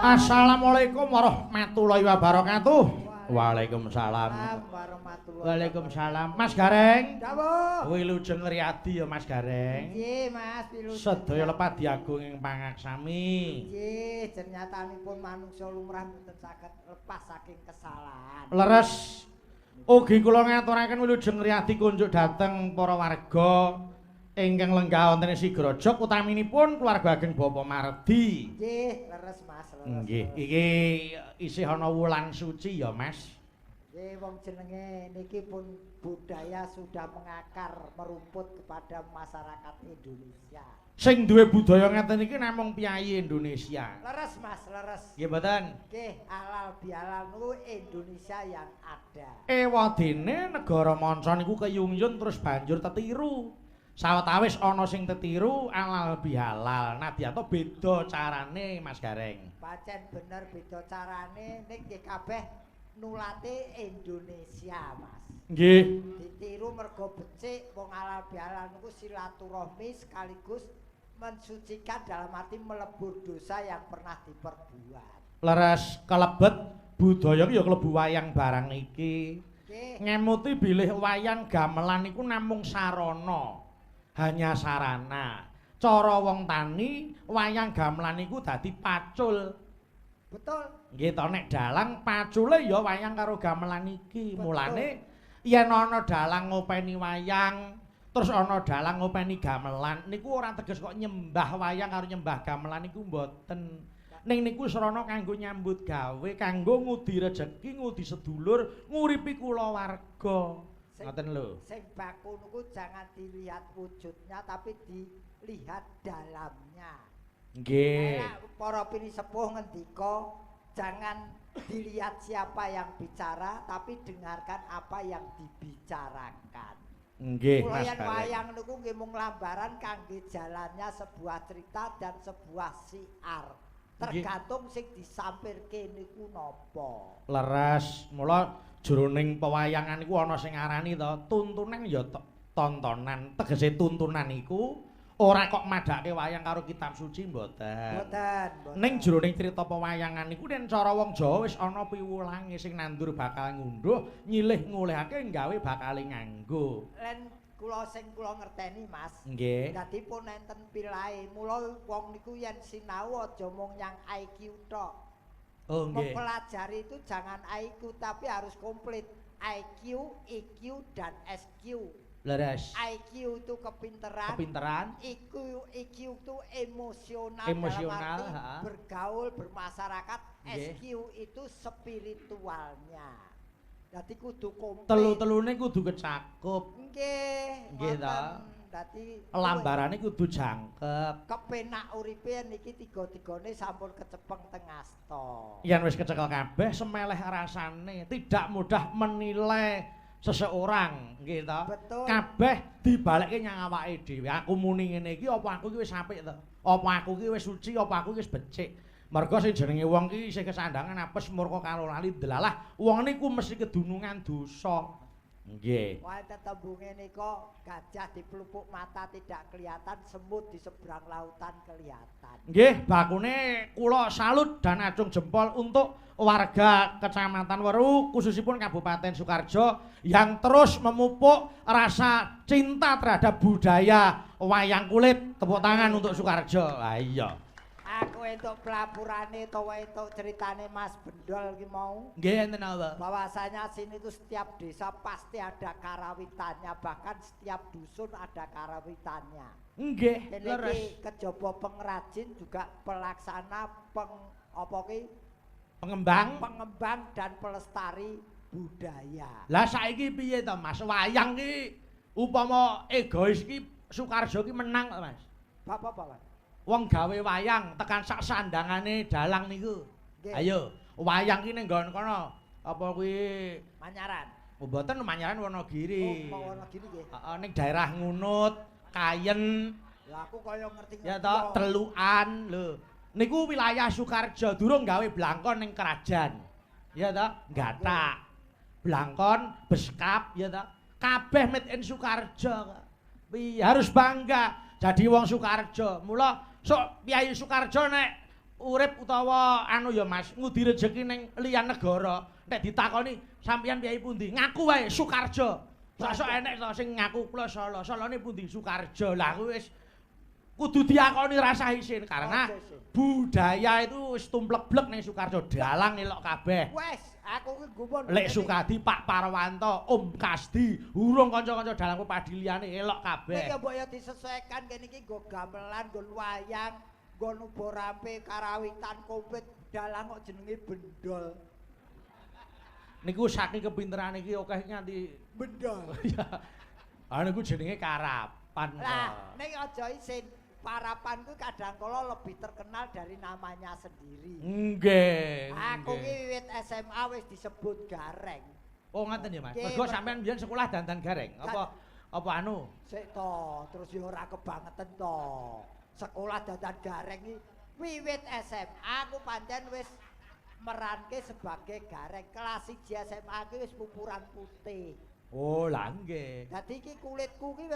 Assalamualaikum warahmatullahi wabarakatuh. Waalaikumsalam. Waalaikumsalam. Mas Gareng. Dawuh. Wilujeng Riyadi ya Mas Gareng. Nggih, Mas, wilujeng. Sedaya lepati agung ing pangaksami. Nggih, jenyatanipun manungsa lumrah mboten saged lepas saking kesalahan. Leres ugi kula ngaturaken wilujeng Riyadi kunjuk dhateng para warga ingkang lenggah wonten ing Sigrajak utaminipun keluarga ageng Bapak Mardi. Nggih, leres Mas, leres. Nggih, iki isih ana wulan suci ya, Mas. Nggih, wong jenenge niki pun budaya sudah mengakar merumput kepada masyarakat Indonesia. Sing duwe budaya ngeten iki namung piyayi Indonesia. Leres Mas, leres. Nggih mboten? Nggih, halal bihalal niku Indonesia yang ada. Ewadene negara manca niku keyungyun terus banjur tetiru. Sawetawis ana sing tetiru halal bihalal. Nadyato beda carane Mas Gareng. Pancen bener beda carane ning nggih kabeh nulate Indonesia, Mas. Nggih. Ditiru mergo becik wong halal bihalal niku silaturahmi sekaligus mensucikan dalam arti melebur dosa yang pernah diperbuat. Leres kalebet budaya ya klebu wayang barang iki. Nggih. Ngemuti bilih wayang gamelan niku namung sarana. Hanya sarana. Cara wong tani wayang gamelan niku dadi pacul. Betul. Nggih to nek dalang pacule ya wayang karo gamelan iki. Betul. Mulane yen ana dalang ngopeni wayang, terus ana dalang ngopeni gamelan, niku ora teges kok nyembah wayang karo nyembah gamelan niku mboten. Ning niku sarana kanggo nyambut gawe, kanggo ngudi rejeki, ngudi sedulur, nguripi kulawarga. Ngoten lho. Sing baku niku jangan dilihat wujudnya tapi dilihat dalamnya. Nggih. Para pinisepuh ngendika jangan dilihat siapa yang bicara tapi dengarkan apa yang dibicarakan. Nggih, Mulai Mas Gareng. wayang niku nggih mung lambaran kangge jalannya sebuah cerita dan sebuah siar. Tergantung sing disampirke niku napa. Leres, mula jroning pewayangan iku ana sing arani to tuntunan ya tontonan. Tegese tuntunan iku ora kok madhake wayang karo kitab suci mboten. Mboten. Ning jroning crita pewayangan niku yen cara wong Jawa wis ana piwulange sing nandur bakal ngunduh, nyilih ngolehake gawe bakal nganggo. Len kula sing kula ngerteni Mas. Nggih. Dadi pun enten pilahe. Mula wong niku yen sinau aja mung nyang IQ tok. Oh nggih. Mempelajari itu jangan IQ tapi harus komplit. IQ, EQ dan SQ. Leres. IQ itu kepinteran. Kepinteran. EQ itu emosional, Emosional, dalam arti ha. bergaul, bermasyarakat. Nggih. SQ itu spiritualnya. Jadi kudu komplit. Telu-telune kudu kecakup. Nggih. Nggih ta. Dadi Lambarane kudu jangkep. kepenak uripe niki tiga-tigane sampun kecepeng teng asta. Yen wis kecekel kabeh semeleh rasane, tidak mudah menilai seseorang, nggih to. Betul. Kabeh dibalekke nyang awake dhewe. Aku muni ngene iki apa aku iki wis apik to? Apa aku iki wis suci, apa aku iki wis becik? Merga sing jenenge wong iki isih kesandangan apes murka karo lali delalah, wong niku mesti kedunungan dosa. Nggih. Wae tetembunge nika gajah dipelupuk mata tidak kelihatan, semut di seberang lautan kelihatan. Nggih, bakune kula salut dan acung jempol untuk warga Kecamatan Weru khususipun Kabupaten Sukarjo yang terus memupuk rasa cinta terhadap budaya wayang kulit. Tepuk tangan untuk Sukarjo. Ah iya. Aku entuk pelapurane utawa entuk ceritane Mas Bendol ki mau. Nggih enten apa? Bahwasanya sini itu setiap desa pasti ada karawitannya, bahkan setiap dusun ada karawitannya. Nggih, Dan leres. iki kejaba pengrajin juga pelaksana pengembang dan pelestari budaya. Lah saiki piye to Mas? Wayang ki upama egois ki Sukarjo ki menang to Mas? Bapak-bapak. Wong gawe wayang tekan sak sandangane dalang niku. Nggih. Ayo, wayang ki ning nggon kono. Apa kuwi Manyaran. oh, mboten Manyaran Wonogiri. Oh, mau gini nggih. Heeh, ning daerah Ngunut, Kayen, Lah aku kaya ngerti-ngerti. ya to, Telukan lho. Niku wilayah Sukarjo durung gawe blangkon ning krajan. Ya to, Gathak. Blangkon, Beskap, ya to. Kabeh made in Sukarjo. Piye harus bangga jadi wong Sukarjo. Mula sok Kyai Sukarjo nek urip utawa anu ya Mas, ngudi rejeki ning liyan negara. Nek ditakoni sampeyan piyai pundi? Ngaku wae Sukarjo. Sok-sok enek to sing ngaku kula Solo. Solone pundi Sukarjo. Lah kuwi wis kudu diakoni rasa isin karena budaya itu wis tumplek-blek ning Sukarjo. Dalang elok kabeh. Wes, aku ki gumun. Lek Sukadi, Pak Parwanto, Om Kasdi, urung kanca-kanca dalangku padi liyane elok kabeh. Iki mbok ya disesuaikan kene iki nggo gamelan, nggo wayang, nggo nuborampe, karawitan, kompet, dalang kok jenenge bendol. Niku saking kepinteran iki akeh nganti Bendol. ya. Ah niku jenenge karapan. Lah, ning aja isin. Parapan ku kadang kala lebih terkenal dari namanya sendiri. Nggih. Aku ki wiwit SMA wis disebut gareng. Oh ngoten ya Mas. Nggih, Mergo sampean biyen sekolah dandan gareng. Apa anu? Sik to, terus ya ora kebangetan to. Sekolah dandan gareng iki wiwit SMA aku pancen wis meranke sebagai gareng. Kelas 1 SMA ki wis pupuran putih. Oh, lah nggih. Dadi iki kulitku ki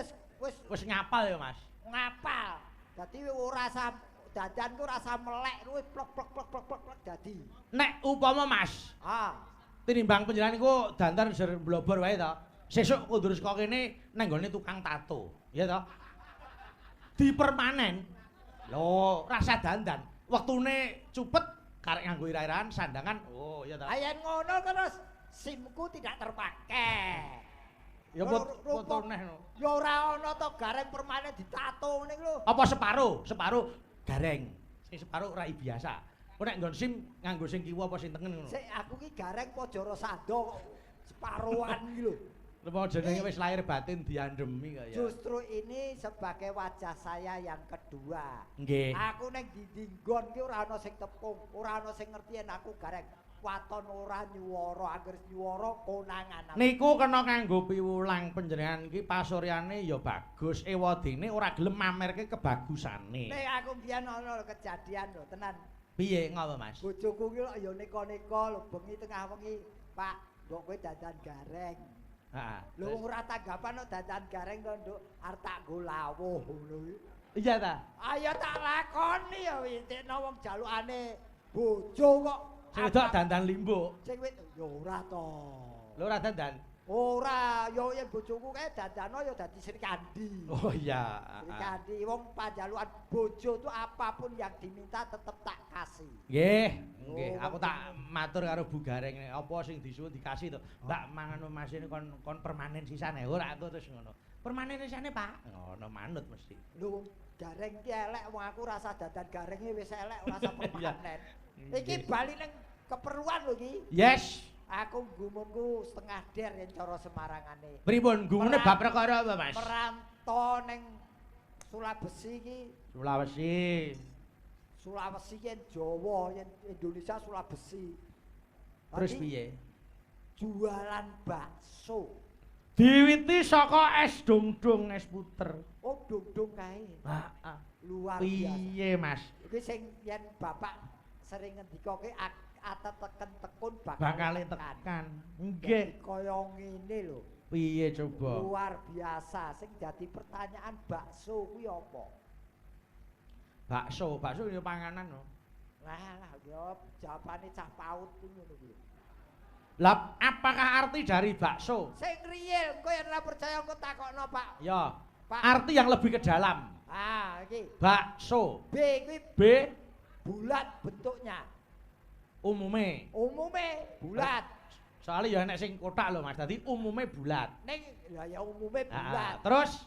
Wis ngapal ya Mas. ngapal. Dadi ora dandanku rasa melek kuwi plek dadi. Nek upama Mas, tinimbang panjenengan niku dandan ser blobor wae to. Sesuk kudu saka kene nang gone tukang tato, ya to. Dipermanen. Lho, rasa dandan. Wektune cupet karek nganggo ira-iraan sandangan. Oh, ya to. Ayen ngono terus SIM-ku tidak terpakai. Ya foto neh no. Ya ora ana to gareng permanen ditato ngene lho. Apa separuh gareng. Sing separuh rai biasa. Kok nek nggon SIM nganggo sing kiwa apa sing tengen ngono. Sik aku ki gareng Pojoro Sando kok separuhan iki lho. Lepo jenenge wis lahir batin diandemi kok ya. Justru ini sebagai wajah saya yang kedua. Nggih. Aku ning dinggon ki ora ana sing tepung, ora ana sing ngerti yen aku gareng. Waton ora nyuwara, anggere nyuwara konangan. Niku kena kanggo piwulang panjenengan iki pasuryane ya bagus, ewadene ora gelem mamerke kebagusane. Nek aku biyen ana kejadian lho, tenan. Piye ngopo Mas? Bojoku ki ya neka-neka lho bengi tengah wengi, Pak, mbok kowe dandan gareng. Heeh. Lho wong ora tanggapan kok dandan gareng to, Nduk, arep tak nggo lawuh ngono iki. Iya ta? Ayo tak lakoni ya wintikno wong jalukane bojo kok. Sing wedok dandan limbo. Sing wit ya ora to. Lho ora dandan. Ora, yo yen bojoku kae dandano ya dadi Sri Kandi. Oh iya. Sri Kandi wong panjalukan bojo tuh apapun yang diminta tetep tak kasih. Nggih, nggih. Aku tak matur karo Bu Gareng apa sing disuwun dikasih to. Mbak mangan Mas ini kon permanen sisane. Ora aku terus ngono. Permanen sisane, Pak. Ngono manut mesti. Lho, gareng ki elek wong aku rasa dadan garenge wis elek ora rasa permanen. Iki bali ning keperluan lho iki. Yes. Aku gumunku setengah der yen cara Semarangane. Pripun gumune bab perkara apa, Mas? Merantau ning Sulawesi iki. Sulawesi yen Jawa, yen Indonesia Sulawesi. Terus piye? Jualan bakso. Diwiti saka es dongdong, es puter. Oh, dongdong kae. Heeh. Luar biasa. Piye, Mas? Iki sing yen Bapak sering ngendika ki ata teken tekun bakal tekan. Nggih. Kaya ngene lho. Piye coba? Luar biasa. Sing dadi pertanyaan bakso kuwi apa? Bakso ya panganan lho. Lah ya jawabane cah paut ngono kuwi. Lah apakah arti dari bakso? Sing riyel, engko yen ora percaya engko takokno, Pak. Ya. Pak. Arti yang lebih ke dalam. Iki. Bakso. B kuwi B bulat bentuknya. Umume Bulat. Soalnya ya enek sing kotak lho Mas. Dadi umume bulat. Ning ya umume bulat. Terus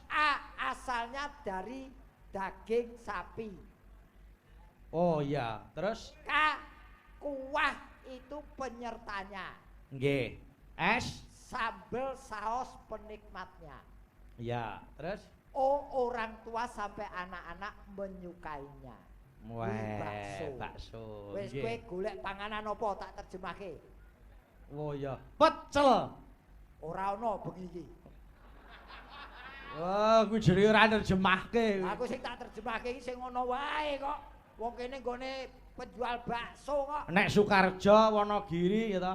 asalnya dari daging sapi. Oh iya, terus K kuah itu penyertanya. nggih. S Sambel saus penikmatnya. iya, terus O orang tua sampai anak-anak menyukainya. bakso. Wis kowe golek panganan apa tak terjemahke. Oh iya, pecel. Ora ana bengi iki. Wah, kuwi jere ora nerjemahke. Aku sing tak terjemahke iki sing ngono wae kok. Wong kene nggone penjual bakso kok. Nek Sukarjo Wonogiri ya to.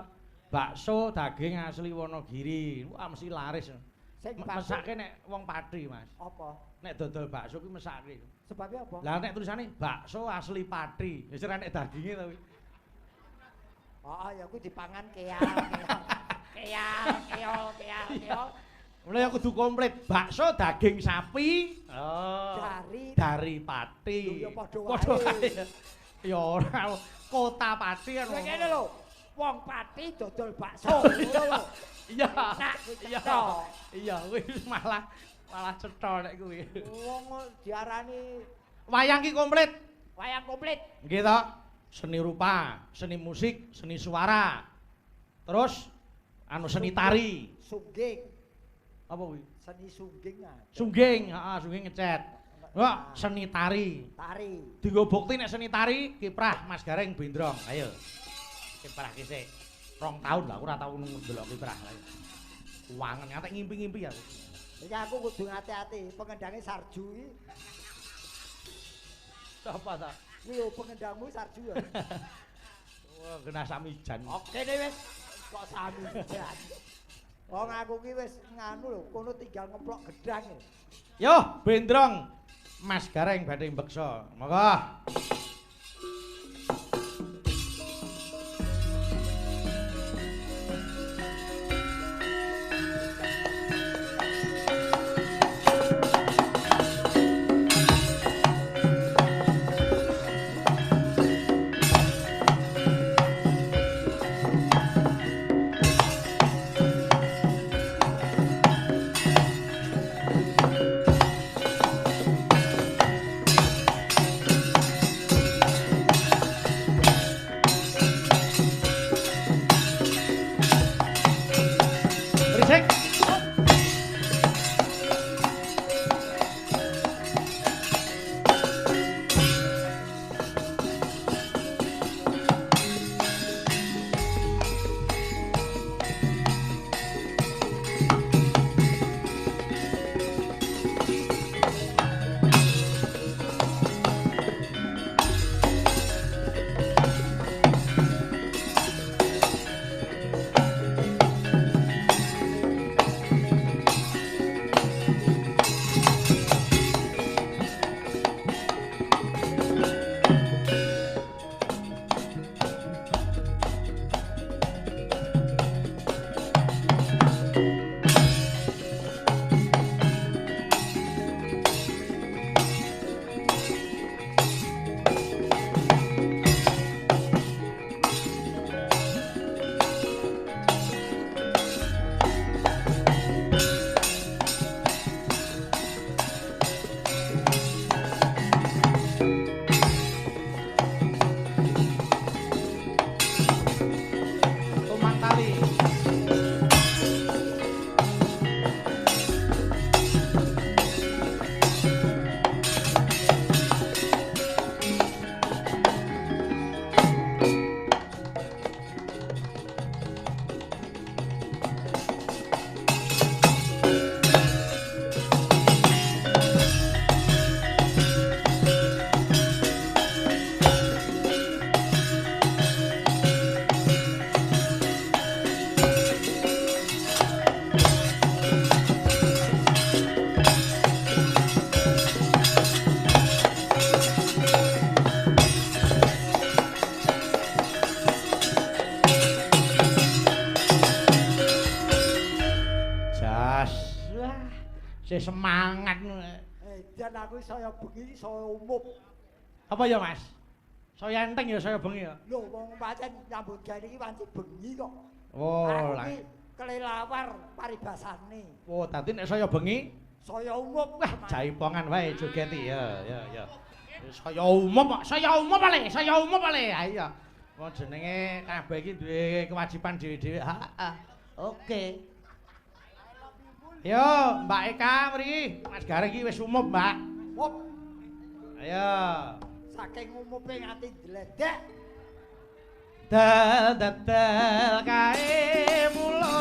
Bakso daging asli Wonogiri. Wah mesti laris. Sing bakso Mesake nek wong Pati, Mas. apa? nek dodol bakso kuwi mesake. Sebabnya apa? Lah nek tulisane bakso asli Pati, wis ora nek daginge to kuwi. Oh, ya kuwi dipangan keol. Mulai aku kudu komplit bakso daging sapi. Oh. Dari Pati. Ya padha wae. Ya ora kota Pati kan. Lha kene lho. Wong Pati dodol bakso ngono lho. Iya. Iya. Iya, wis malah cetha nek kuwi. Wong diarani wayang ki komplit. Wayang komplit. Nggih to. Seni rupa, seni musik, seni suara. Terus anu seni tari. Sungging. Apa kuwi? Seni sungging ah. Sungging, heeh, sungging ngecet. Wah, seni tari. Tari. Dienggo bukti nek seni tari kiprah Mas Gareng Bendrong. Ayo. Kiprah ki sik. 2 tahun lah aku ora tau ndelok kiprah. Wangen ngantek ngimpi-ngimpi aku. Iki aku kudu hati-hati, pengendange Sarju iki. Sapa ta? Kuwi yo pengendangmu Sarju ya. Wah, kena samijan. Oke deh wis. Kok samijan. Wong aku ki wis nganu lho, kono tinggal ngeplok gedang. Yo, Bendrong. Mas Gareng badhe mbeksa. Monggo. Sih semangat. Dan aku saya bengi saya umup. Apa ya Mas? Saya enteng ya saya bengi ya. Lho wong pancen nyambut gawe iki pancen bengi kok. Oh, aku iki kelelawar paribasane. Oh, dadi nek saya bengi saya umup. Wah, jaipongan wae jogeti ya. Saya umup ale. Ayo. Wong jenenge kabeh iki duwe kewajiban dhewe-dhewe. Heeh. Oke. Yo, Mbak Eka mriki. Mas Gareng iki wis umup, Mbak. Umup. Ayo. Saking umupe nganti dledek. Dal kae mulo.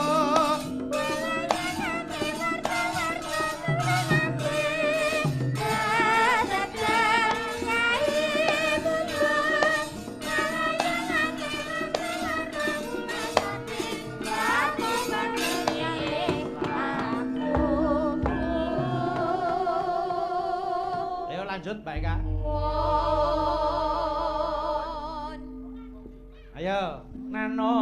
Mbak Eka. Ayo, Nano.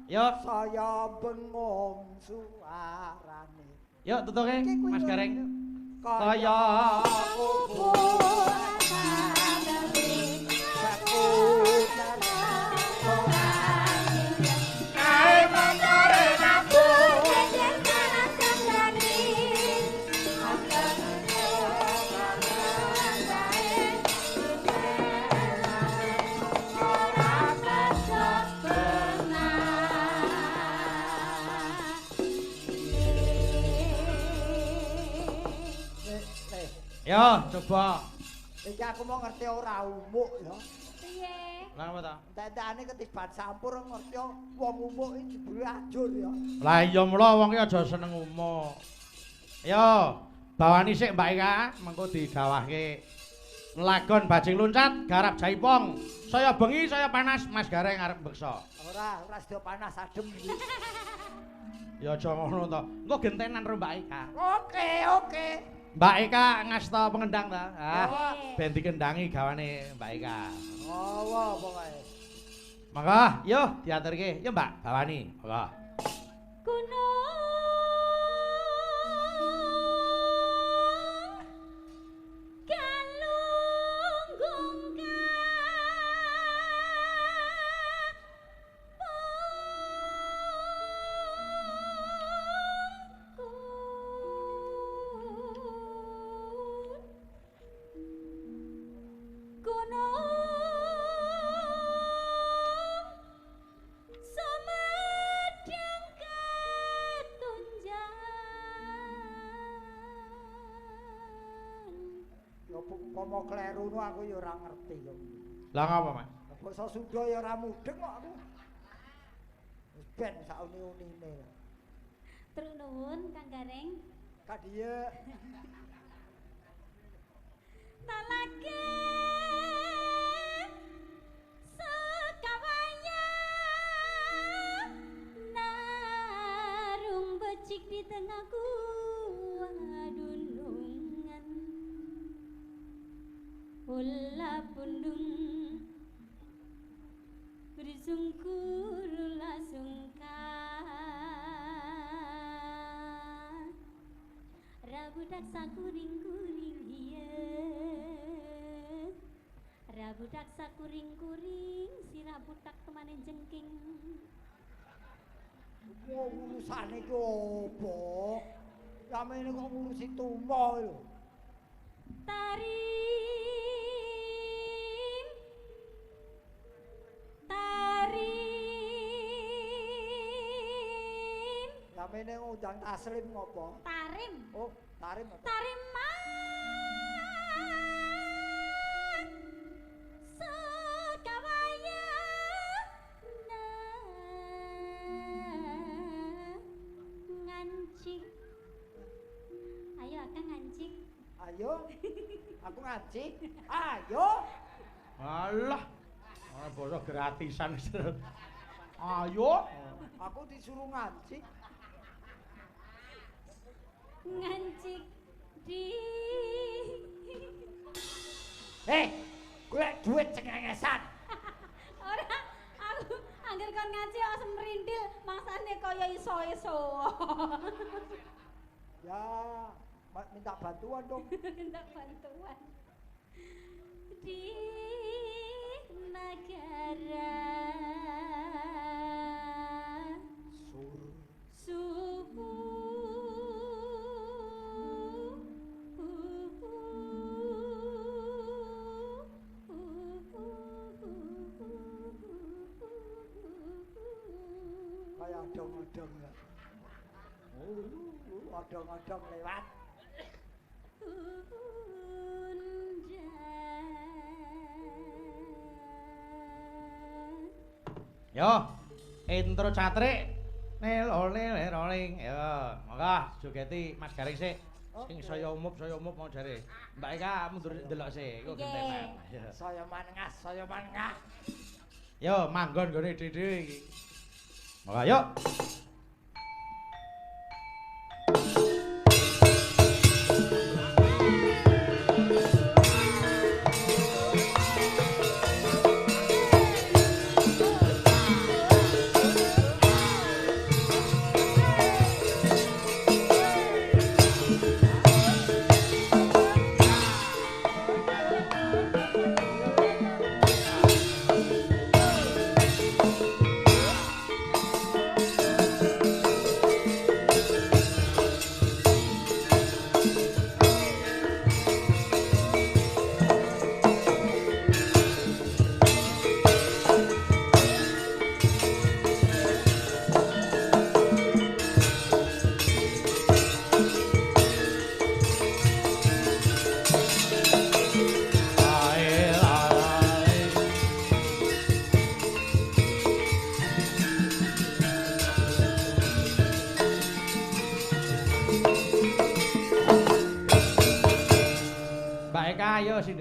Yo, saya bengong suarane. Yuk tutuke Mas Gareng. Kaya kuburan sadane sakuter orane kae motore nabung yen kanan sandrani akane ora kesok Yo, coba. iki aku mau ngerti ora umuk ya. Piye? Lah apa ta? Dadane ketiban sampur ngerti wong umuk iki jebule ajur ya. Lah iya mula wong ki aja seneng umuk. Yo, bawani sik Mbak Eka, mengko digawahke. Lagon bajing luncat, garap jaipong. Saya bengi, saya panas, Mas Gareng arep mbeksa. Ora sedo panas adem iki. Ya aja ngono to. Engko gentenan karo Mbak Eka. Oke. Mbak Eka ngasta pengendang ta? Apa? Ben dikendangi gawane Mbak Eka. Apa pokoke. Monggo, yo diaturke. Yo Mbak, bawani. Monggo. Pomo kleru nu aku ya ora ngerti kok. Lah ngapa, Mas? Basa Sunda ya ora mudeng kok aku. Wis ben sauni-unine. Terus nuwun Kang Gareng. Kadhiye Talake sekawaya narung becik di tengah dunungan Ula pundung bersungkur sungkan Rabudak sakuring-kuring hieu Rabudak sakuring-kuring si rabudak temane jengking urusane ki opo? Samene kok ngurusi tumo lho. Tarim Samene ngundang taslim ngopo? Tarim Oh, tarim apa? Tariman sekawaya ngancik Ayo Akang ngancik Ayo. Aku ngaji. Ayo. Alah. Ora basa gratisan. Ayo. Aku disuruh ngaji. ngancik di Golek duit cengengesan. ora aku angger kon ngaji asem merintil mangsane kaya iso-iso Ya, minta bantuan dong. minta bantuan di negara subuh Kayak odong-odong ya. Odong-odong lewat. Yo, intro catrik. Roling. Yo, monggo jogeti Mas Gareng sik. Sing saya umup mau jare. Mbak Eka mundur delok sik, kok gentenan. Saya manengah. Yo, manggon gone dhewe iki. Monggo yuk.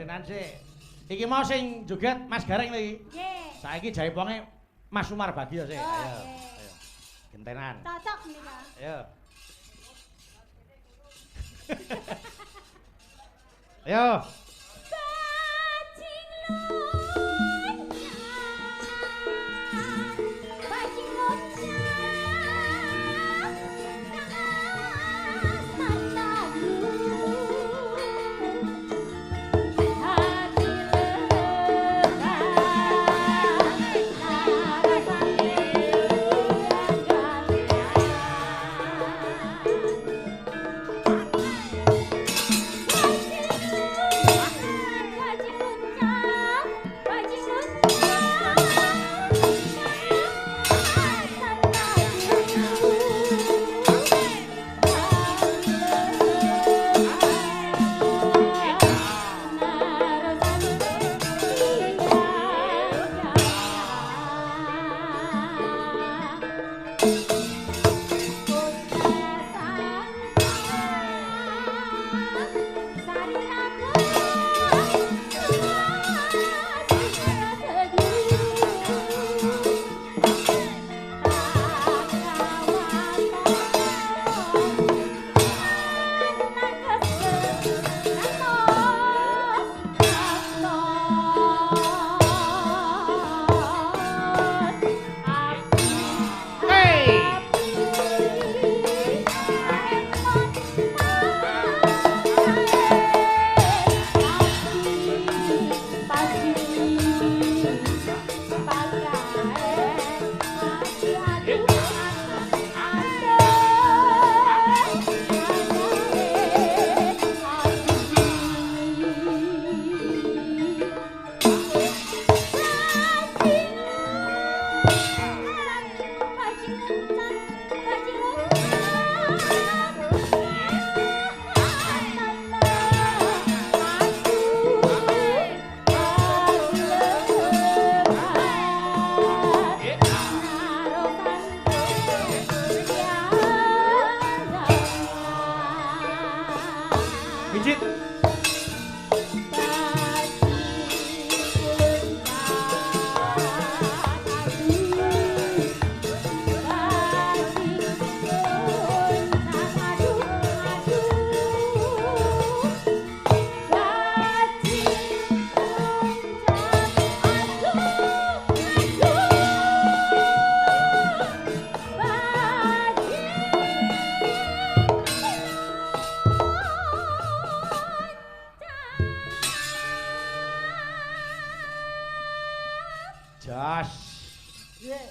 gendenan sik. Iki mau sing joget Mas Gareng lho iki. Nggih. Saiki jaiponge Mas Umar Bagio sik. Oh, Ayo. nggih. Ayo. Gentenan. Cocok nika. Ayo. Ayo. Bajing loncang, bajing loncang, hati Jas. Nggih.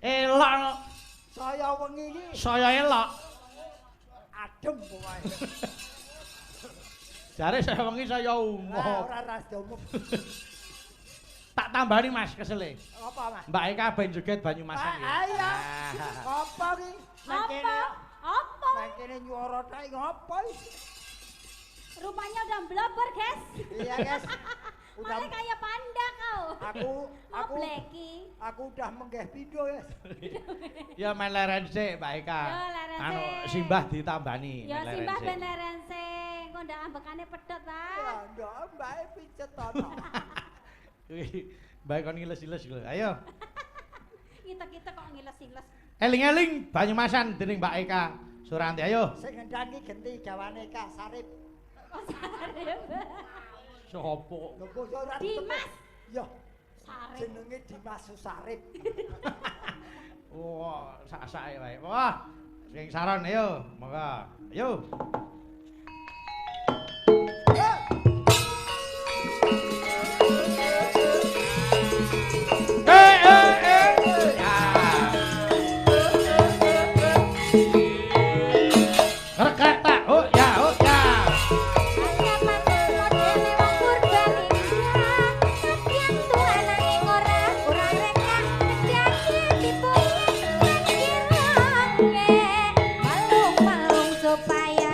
Elok. Saya wengi iki Saya elok. adem pokoke. Jare saya wengi saya Ah, umum. ora ras umum. Tak tambani Mas kesele. Apa, Mas? Mbak Eka ben joget Banyumasan ya. Ah, iya. Ah. Apa ki? Nang Apa? kene. Apa? Nang kene nyuara tek ngapa iki? Rupanya udah blobber, guys. Iya, guys. Udah Malah kayak panda kau. Ngobleki. aku udah menggeh pindho, guys. Ya main leren sik Mbak Eka. Ya, leren Anu sik. simbah ditambani. Ya main leren simbah sik. ben leren sing. Kok ndak ambekane pedhot, Ya, Pak. ndak mbake pijet ana. Kuwi Mbak kon ngiles-iles lho. Ayo. Kita kok ngiles-iles. Eling-eling Banyumasan dening Mbak Eka Suranti. Ayo. Sing ngendhan ki genti gawane Kak Sarip. Kok sarep. Sopo? Lho kok ora Dimas. Ya, Sarep. jenenge Dimas Susarip. Wah, sak-sake wae. Wah, sing saron ayo, monggo. Ayo. Rekat tak? Oh ya, oh ya. Supaya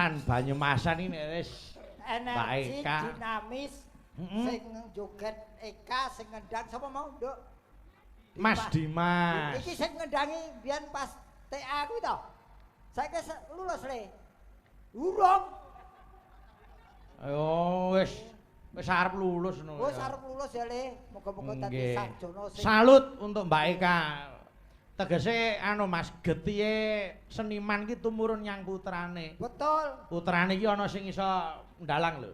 Seniman Banyumasan ini wis energi Eka. dinamis sing joget Eka sing ngendang sapa mau Nduk? Mas Dimas. Iki sing ngendangi biyen pas TA kuwi to. Saiki lulus le. Urung. Oh wis arep lulus no. Wis arep lulus ya le. Muga-muga dadi sarjana sing Salut untuk Mbak Eka. Tegese anu Mas getihe seniman ki tumurun nyang putrane. betul. Putrane iki ana sing iso ndalang lho.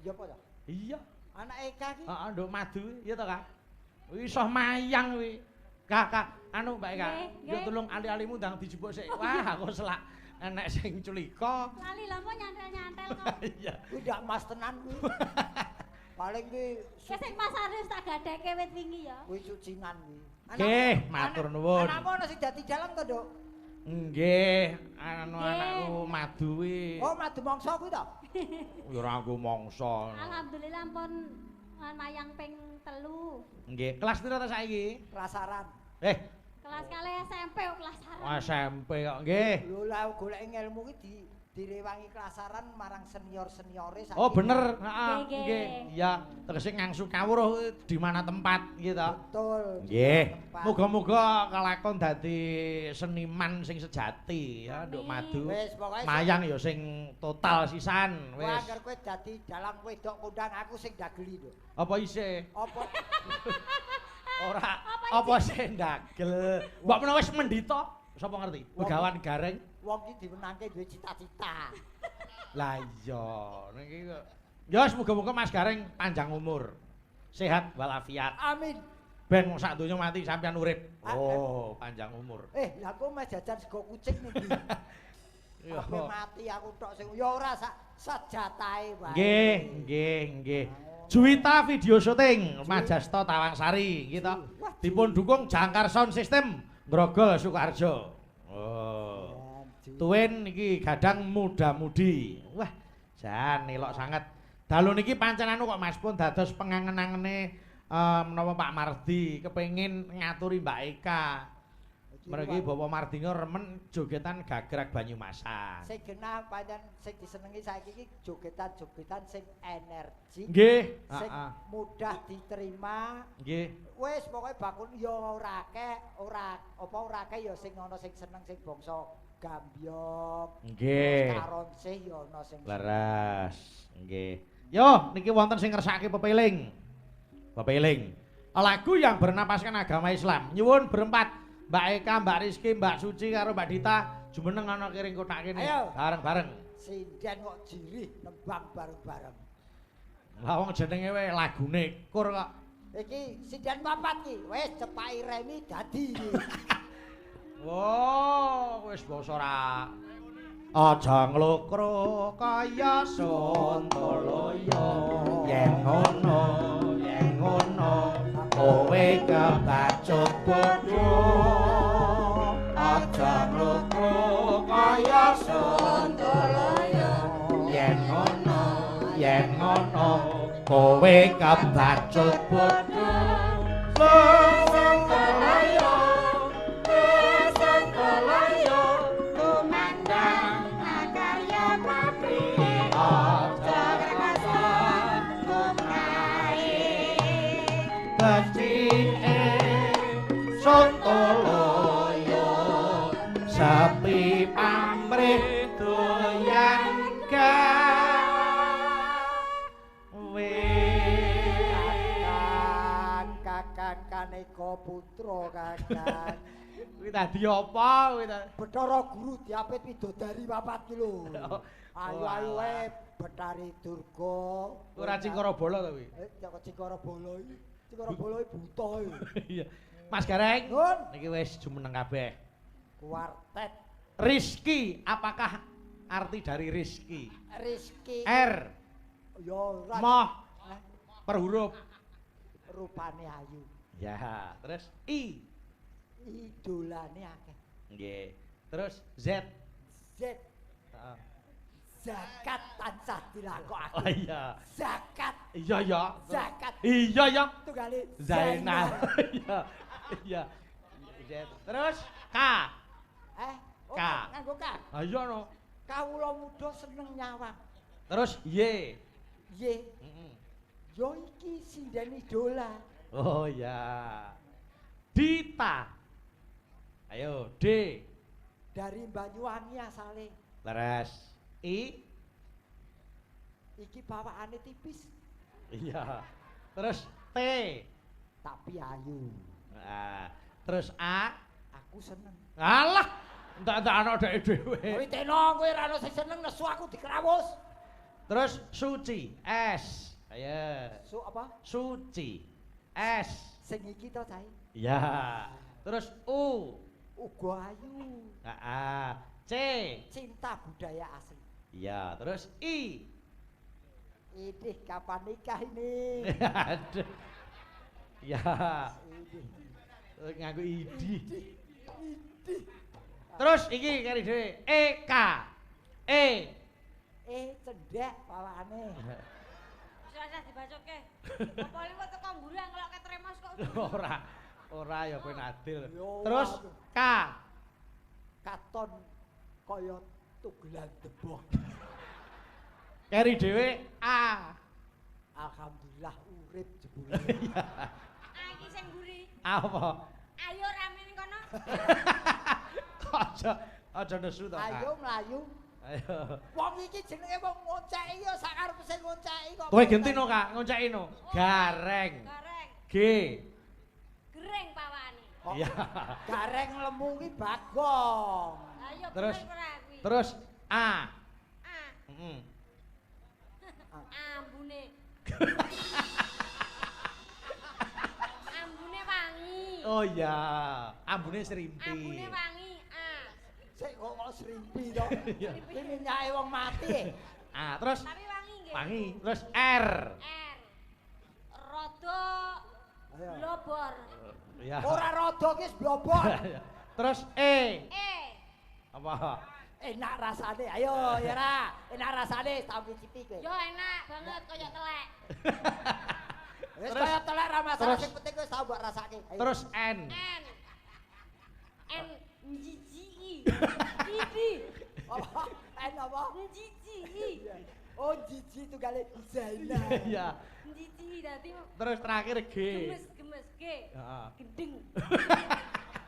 Ya apa to? Iya. Anak Eka ki. Heeh, Nduk Madu, iya to, Kak? Iso mayang kuwi. Kak, anu Mbak Eka, yo tulung ali-alimu ndang dijupuk sik. Wah, aku selak enek sing culika. Lali lho kok nyantel-nyantel kok. Iya. Kuwi ndak mas tenan kuwi. Paling ki Ki sing Mas Aris tak gadeke wit wingi ya. kuwi sucinan kuwi. Nggih, matur nuwun. Anakmu ana sing dadi dalang to, Nduk? Nggih, anakku Madu kuwi. Oh, madu mangsa kuwi to? Ya ora aku mangsa. Alhamdulillah pun mayang ping 3. Nggih, kelas pira ta saiki? Prasaran. Kelas kali SMP kok kelas sarang. SMP kok nggih. Lho lah golek ilmu ki direwangi kelasaran marang senior-seniore saiki. Oh bener, heeh, Nggih, nggih. Iya, tegese ngangsu kawruh di mana tempat gitu. Betul. Nggih. tempat. Muga-muga kelakon dadi seniman sing sejati ya, Nduk Amin. Madu. Wis pokoke Mayang ya sing total sisan wis wis. anger kowe dadi dalang wedok kondang aku sing dageli lho. Apa isih? Apa Ora apa sing ndagel. Mbok menawa wis mendita, sapa ngerti? Begawan Gareng. wong iki dimenangke duwe cita-cita. Lah iya, niki kok. Ya wis muga-muga Mas Gareng panjang umur. Sehat walafiat. Amin. Ben wong sak donya mati sampean urip. Ah, Oh, panjang umur. Lah aku meh jajan sego kucing nih. Iya. Sampai mati aku tok sing ya ora sajatahe wae. Nggih. Juwita video syuting Majasta Tawangsari gitu. Dipun dukung Jangkar Sound System Grogol Sukoharjo. Oh. Tuwin niki gadang muda-mudi. Wah, jan elok sangat. Dalu niki pancen anu kok Mas pun dados pengangen-angene menawa Pak Mardi kepengin ngaturi Mbak Eka. Mergi Bapak Mardinga remen jogetan gagrag Banyumasan. Sing genah pancen sing disenengi saiki iki jogetan-jogetan sing energi. Nggih, Sing mudah diterima. Nggih. Wis pokoke bakun ya ora akeh ya sing ana sing seneng sing bangsa gambyong. Nggih. Karonsih ya ana sing Leres. Nggih. Yo, niki wonten sing ngersakake pepeling. Pepeling. Lagu yang bernapaskan agama Islam. Nyuwun berempat. Mbak Eka, Mbak Rizky, Mbak Suci karo Mbak Dita jumeneng ana kiring kotak kene. Ayo. Bareng-bareng. sinden kok jirih nembang bareng-bareng. Lah wong jenenge wae lagune kur kok. Iki sinden papat iki, wis cepaki remi dadi iki. Oh, wis basa ra. Aja nglokro kaya Sontoloyo. Yen ngono kowe kebacut bodho. Aja nglokro kaya Sontoloyo. Yen ngono kowe kebacut bodho. Sontoloyo sepi pamrih doyan gawe Kakang Kaneka Putra kakang. kuwi tadi apa kuwi ta Bathara Guru diapit widodari papat ki lho. Ayo wae Bathari Durga. ora Cingkara Bala ta kuwi Cak Cingkara Bala iki. Cingkara Bala iki buta iki. iya Mas Gareng Nun, niki wis jumeneng kabeh kuartet Rizky apakah arti dari Rizky Rizky. R Ya ora. moh per huruf Rupane ayu. ya terus I Idolane akeh. nggih terus Z Z Heeh. zakat tansah dilakokake. oh iya Zakat, iya ya zakat iya ya tunggale Zainal iya iya Z terus K Oh, K. nganggo K. ayo no Kawula muda seneng nyawang. Terus Y. Ye. Yo iki sinden idola. Oh ya. Dita. Ayo, D. Dari Banyuwangi asale. Leres. I. Iki bawakane tipis Iya. Terus T. tapi ayu. Nah, terus A. Aku seneng. Alah, entak ana dhek dhewe. Kowe teno kowe ora ono sing seneng nesu aku dikrawus. Terus Suci. S. Ayo. Su apa? Suci. S. Sing iki to cahe. Ya. Terus U. Uga ayu. Heeh. C. Cinta budaya asli. Iya, terus I. Idih kapan nikah ini? Aduh. Ya, Idih. nganggo idi. Idih. Terus iki kari dhewe. E K. E. Cendek pawakane. Wis ora dibacoke. Apa iki kok teko mburi ngelokke tremos kok. Ora. Ora ya kowe Nadil. Yo, Terus K. Katon kaya tugelan debok. Kari dhewe A. Alhamdulillah urip jebule. Ah iki sing mburi. Apa? Ayo rame ning kono. Aja nesu to. Kak. Ayo mlayu. Ayo. Wong iki jenenge wong ngonceki ya sakarep sing ngonceki kok. Kowe gentino Kak, ngonceki no. Gareng. Gareng. G. Gereng pawakane. Kok Iya. Gareng lemu ki Bagong. Ayo Terus? bener ora kuwi. Terus A. Ah, Heeh. ambune. Ambune wangi. Oh iya, ambune serimpi. Ambune wangi. Ah. Sik kok serimpi to. Iya. Iki minyake wong mati. Ah, terus Tapi wangi nggih. wangi, terus R. R. Rodo Ayo. blobor. Iya. Ora rada ki wis blobor. Terus E. E. Apa? Enak rasane. Ayo ya ra. Enak rasane tak cicipi kowe. Yo enak banget koyo telek. Wis Terus- kaya telek ra masalah terus- sing penting wis tau mbok rasake. Ayo. Terus N. N. N njiji. Idi. Apa? En apa? Njiji. Oh jiji tunggale Zaina. Iya. Njiji dadi Terus terakhir G. gemes G. Heeh. Gendeng.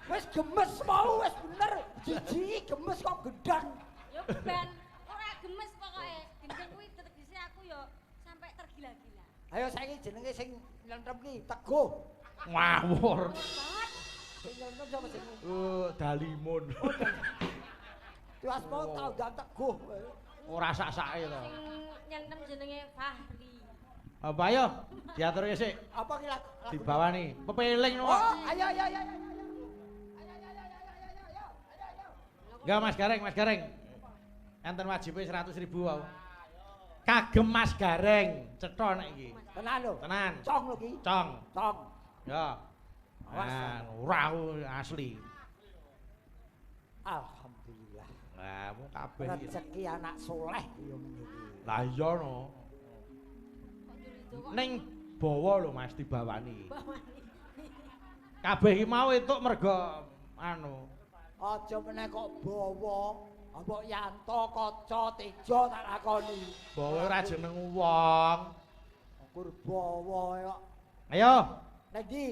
Wis gemes mau wis bener. Jiji gemes kok gedang. Yo ben ora gemes pokoke. Gendeng kuwi tegese aku yo sampai tergila-gila. Ayo saiki jenenge sing nyentem ki Teguh. Ngawur. Banget. Sing nyentem sapa jenenge? Dalimun. Tuas mau tau gak Teguh. Ora sak-sake to. Sing nyentem jenenge Fahri. Apa ayo? Diaturke sik. Apa ki lagu? Dibawani. Pepeling no. Oh, ayo. Enggak Mas Gareng, Mas Gareng. Enten wajibe 100.000 wae. Kagem Mas Gareng, cetha nek iki. Tenan lho. Tenan. Cong lho ki. Cong. Cong. Ya. Awas. Nah, ora asli. Alhamdulillah. Lah, mung kabeh iki. Rezeki anak soleh yo ngene iki. Lah iya no. Ning bawa lho Mas dibawani. Kabeh iki mau entuk mergo anu. Aja meneh kok bawa. Mbok Yanto Kaca Tejo tak lakoni. Bawa ora jeneng wong. Kur bawa kok. Ayo, Nek ndi?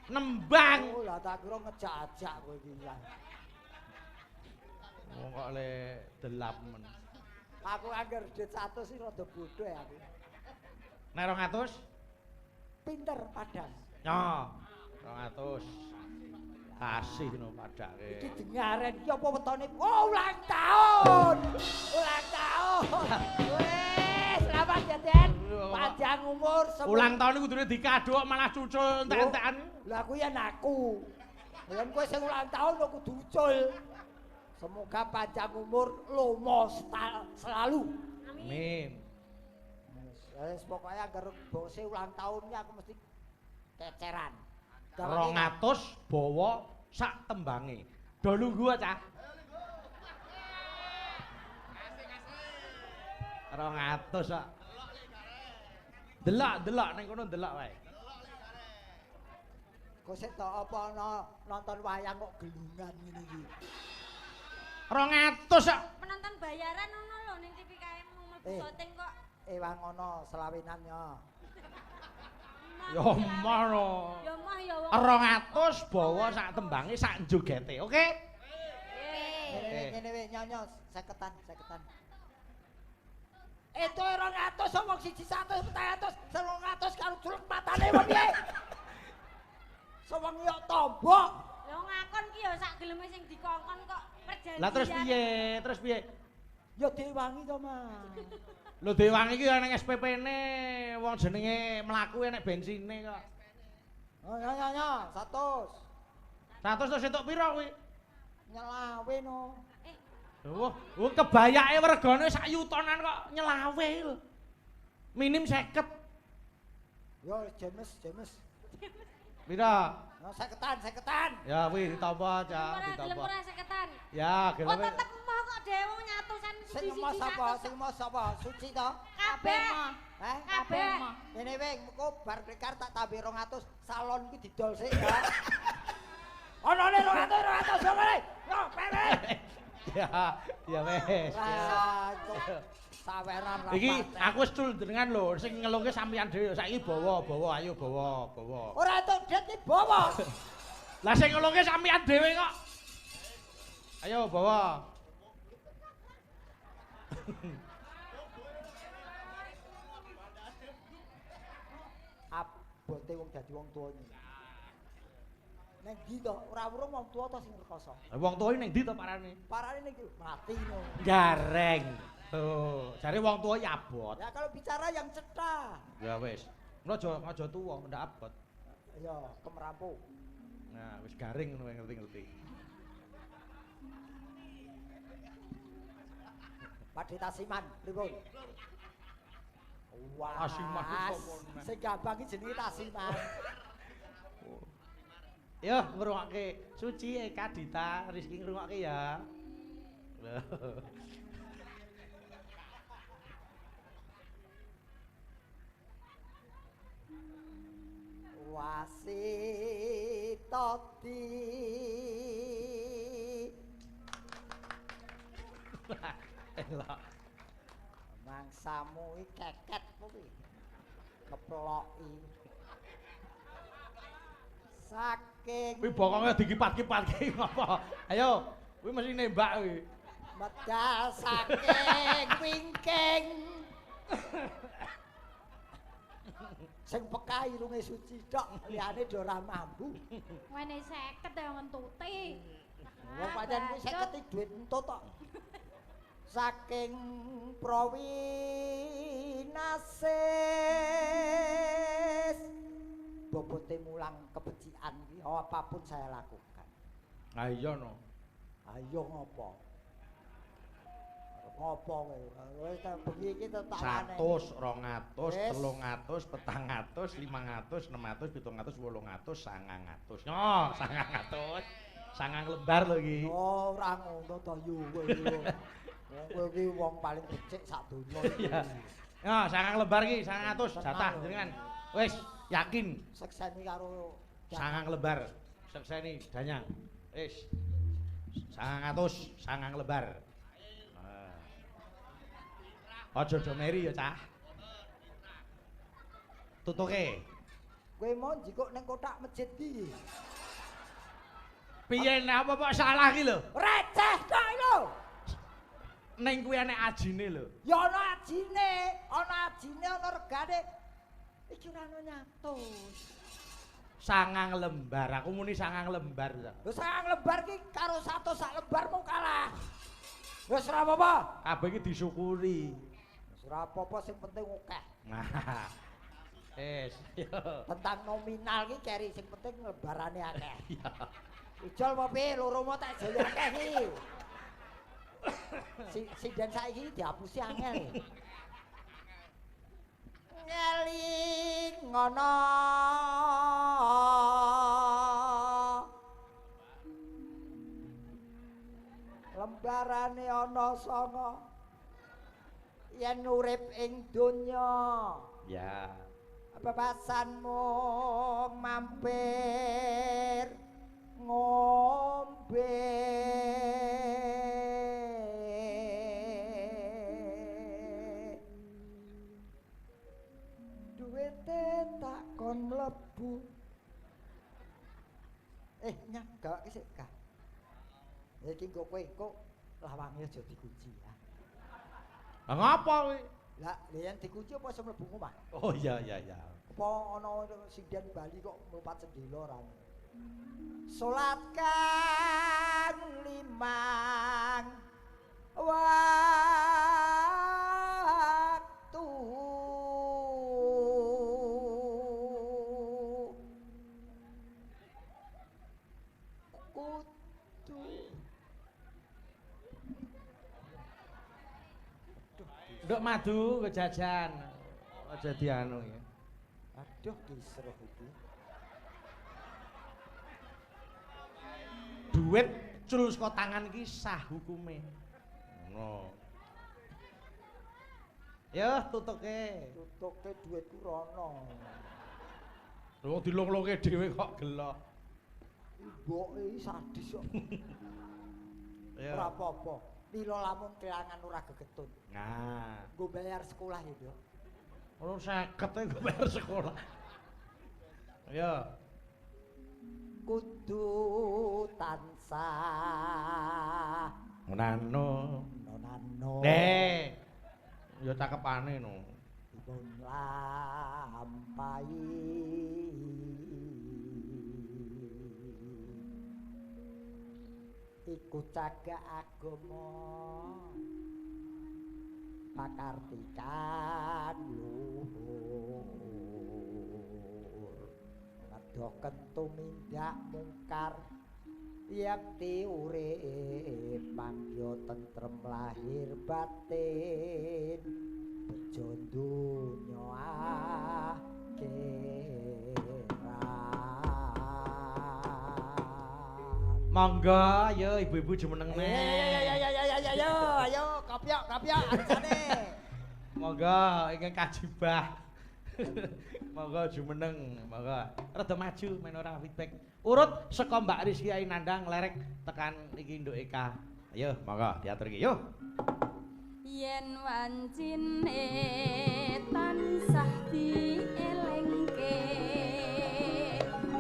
nembang. Oh lah tak kira ngejak-ajak kowe iki. Wong kok le delap men. Aku anggar duit 100 sih rada bodho ya aku. Nek 200? Pinter padang. Yo, 200. Kasih no padake. Iki dengaren iki apa wetone? Oh, ulang tahun. Ulang tahun. Wes, selamat ya, Den. Panjang umur semua. Ulang tahun iku kudune dikado kok malah cucul entek-entekan. Lah kuwi yen aku. Yen kowe sing ulang tahun kok kudu ucul. Semoga panjang umur lomo selalu. Amin. Wes pokoknya agar bose ulang tahunnya aku mesti keceran. 200 bawa sak tembange. Do lungguh cah. 200 sak. Delok ning kono delok wae. Kok sik tok apa nonton wayang kok gelungan ngene iki. 200 sak. Penonton bayaran ono lho ning TV KM mlebu syuting kok. Ewang ono selawinan ya. Ya omah no. Ya omah ya wong. 200 bawa sak tembange sak jogete, oke? Ngene wis nyonyo 50-an. Itu 200 wong siji 100, 400, 300 karo julek matane wong piye? Seweng yo tombok. Lah ngakon ki ya sak geleme sing dikongkon kok perjanjian. Lah terus piye? Terus piye? Ya diwangi to, Mas. Lho Dewangi iki ana SPP-ne, wong jenenge mlaku enek bensine kok. Oh ya, 100. 100 terus entuk pira kuwi? Nyelawe no. Wah, kebayake regane sak yutonan kok nyelawe lho. Minim 50. Yo James. Pira? No 50-an. Ya kuwi ditampa aja, Gelem ditampa. ora 50-an. Ya, Oh gelem. tetep emoh kok dhewe wong nyatusan Sing mau sapa? Suci to? Kabeh. Kabeh. Ngene wing, engko bar klikar tak tambah 200, salon iki didol sik ya. Onone 200 ngene. Yo, pepe. Ya wis. Saweran ra. Iki aku wis tul jenengan lho, sing ngelungke sampeyan dhewe. Saiki bawa, ayo bawa. Ora entuk duit iki bawa. Lah sing ngelungke sampeyan dhewe kok. Ayo bawa. Abote wong dadi wong tuwa iki. Ning ndi to? Ora urung wong tuwa to sing rekoso. Lah wong tuwa iki ning ndi to parane? Parane niki mati no. Gareng. Tuh, jare wong tuwa ya abot. Ya kalau bicara yang cetha. Ya wis. Aja tuwa, ndak abot. Ya, kemerampung. Nah, wis garing ngono ngerti. Pakde Tasiman, pripun? Wah, Tasiman sapa meneh? Sing gampang iki jenenge Tasiman. Yo, ngrungokke Suci, Eka, Dita, Rizky ngrungokke ya. Wasitoti Elok. mangsamu iki keket kuwi keploki saking Kuwi bokonge dikipat-kipatke ngopo? Ayo, kuwi mesti nembak kuwi. medal saking wingking sing peka irunge Suci tok liyane do ora mambu. Wene 50 ya ngentuti. Wong pancen kuwi 50 duit entut tok. Saking Prawinasis bobote mulang kebecikan iki apapun saya lakukan. Ah iya no. Ayo ngopo? Ngopo kowe? Wis bengi iki tak 100, 200, 300, 400, 500, 600, 700, 800, 900. No, 900. 9 lembar lho iki. Oh, ora ngono to yo kowe. Kowe iki wong paling becik sak donya iki. Iya. No, 9 lembar iki 900 jatah jenengan. Wis yakin Sekseni karo 9 lembar. Sekseni danyang. Wis 900, 9 lembar. Aja do meri ya, Cah. Tutuke. kowe mau njikuk ning kotak masjid iki. Piye napa kok salah iki lho? Receh tok lho. Ning kuwi enek ajine lho. Ya ana ajine, ana regane. Iki ora ono nyatus. 9 lembar, aku muni 9 lembar. Lho 9 lembar ki karo 100 sak lembar mau kalah. Wis ora apa-apa. Kabeh iki disyukuri. Wis ora apa-apa sing penting akeh. Nah. Wis, yo. Tentang nominal ki keri sing penting lebarane akeh. Iya. Ijol apa piye loro mo tak jaya akeh iki. Sinden saiki dihapusi angel. Ngeling ngono lembarane ana 9 yen urip ing donya Ya. bebasanmu mampir ngombe Gawake sik Kak. Iki nggo kowe engko lawange aja dikunci ya. Lah ngapa kowe? Lah yen dikunci apa iso mlebu omah? Oh iya. Apa ana sinden Bali kok mlepat sendela ora? Salat kang limang waktu kudu Nduk madu ke jajan. Aja dianu ya. aduh kisruh iki. Duit cul saka tangan iki sah hukume. Ngono. Yo tutuke. Tutuke dhuwitku rono. Lho dilung-lungke dhewe kok gelo. Mboke sadis kok. Ya. Ora apa-apa. Mila lamun kelangan ora gegetun. Nah, Nggo bayar sekolah ya, Nduk. ora 50 e bayar sekolah. Ya. Kudu tansah Nano. nonano. Ya cakepane no. Dipun lampahi. Iku cagak agama pakartikan luhur ngedoken tumindak mungkar yakti urip mangya tentrem lahir batin bejo donya Monggo, ayo ibu-ibu jumeneng ayo kopiok arsane. Monggo ingkang kajibah. Monggo jumeneng, monggo. Rada maju men ora feedback. Urut saka Mbak Rizky Ainandang lerek tekan iki Nduk Eka. Ayo, monggo diaturke. Yo. Yen wancine tansah dielingke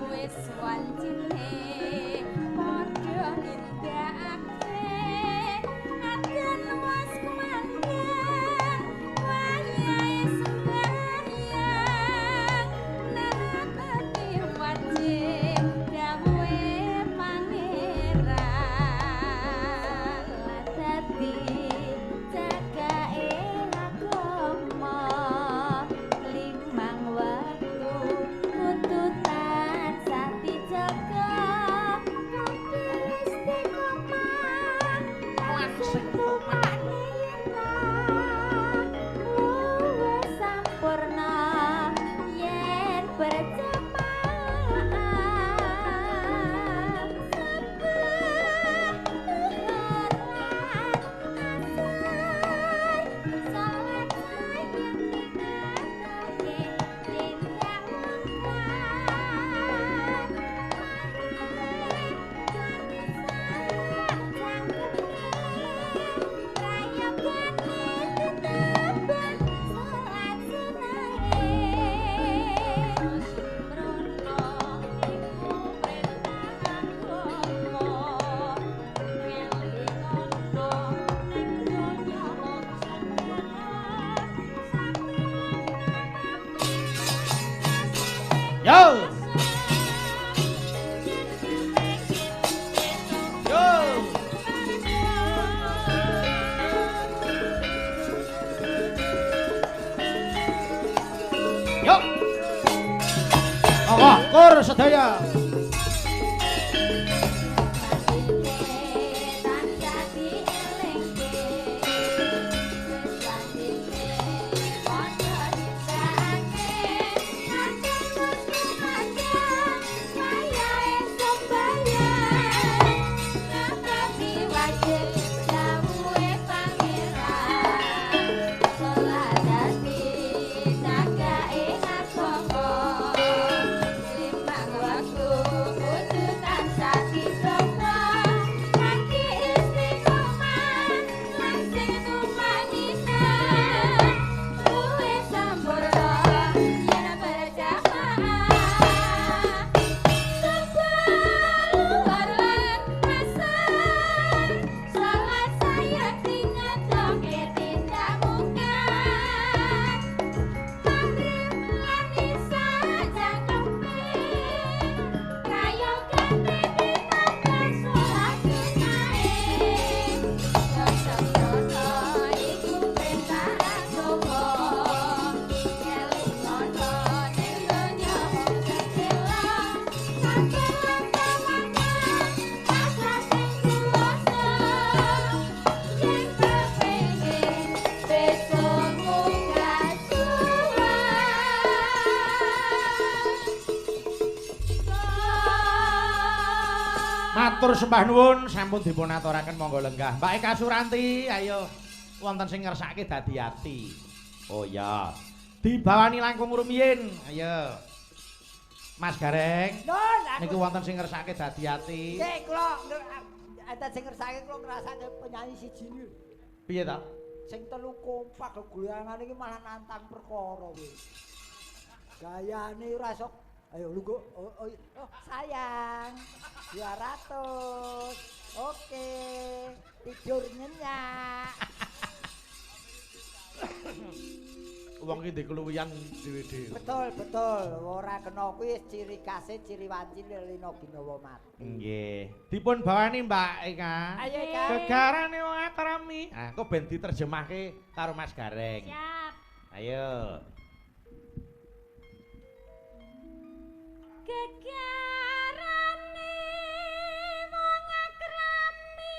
wis wancine padha nindakake aden was kumandang wayahe sembahyang narati wajib dawuhe pangeran dadi jagae agama limang waktu kudu tansah dijaga kanthi istiqomah langsung tumanina luwih sampurna yen berjamaah Yo. Yo. Yo. Monggo, kur sedaya. Waktu Matur sembah nuwun sampun dipun aturaken monggo lenggah. Mbak Eka Suranti, ayo wonten sing ngersake dadi ati. Oh ya. Dibawani langkung rumiyin. Ayo. Mas Gareng. Nun, Niku wonten sing ngersake dadi ati. Nggih, kula enten sing ngersake kula ngrasake penyanyi siji niku. Piye ta? Sing telu kompak goyangan iki malah nantang perkara kuwi. Gayane ora sok. Ayo lu kok. Oh, sayang. 200. Oke. Tidur nyenyak. Wong iki ndek keluwian dhewe-dhewe. Betul. Ora kena kuwi ciri khase ciri wanci Lina Ginawa mati. Nggih. Dipun bawani Mbak Eka. Ayo Eka. Gegarane wong akrami. Ah, kok ben diterjemahke karo Mas Gareng. Siap. Ayo. Gegarane wong akrami.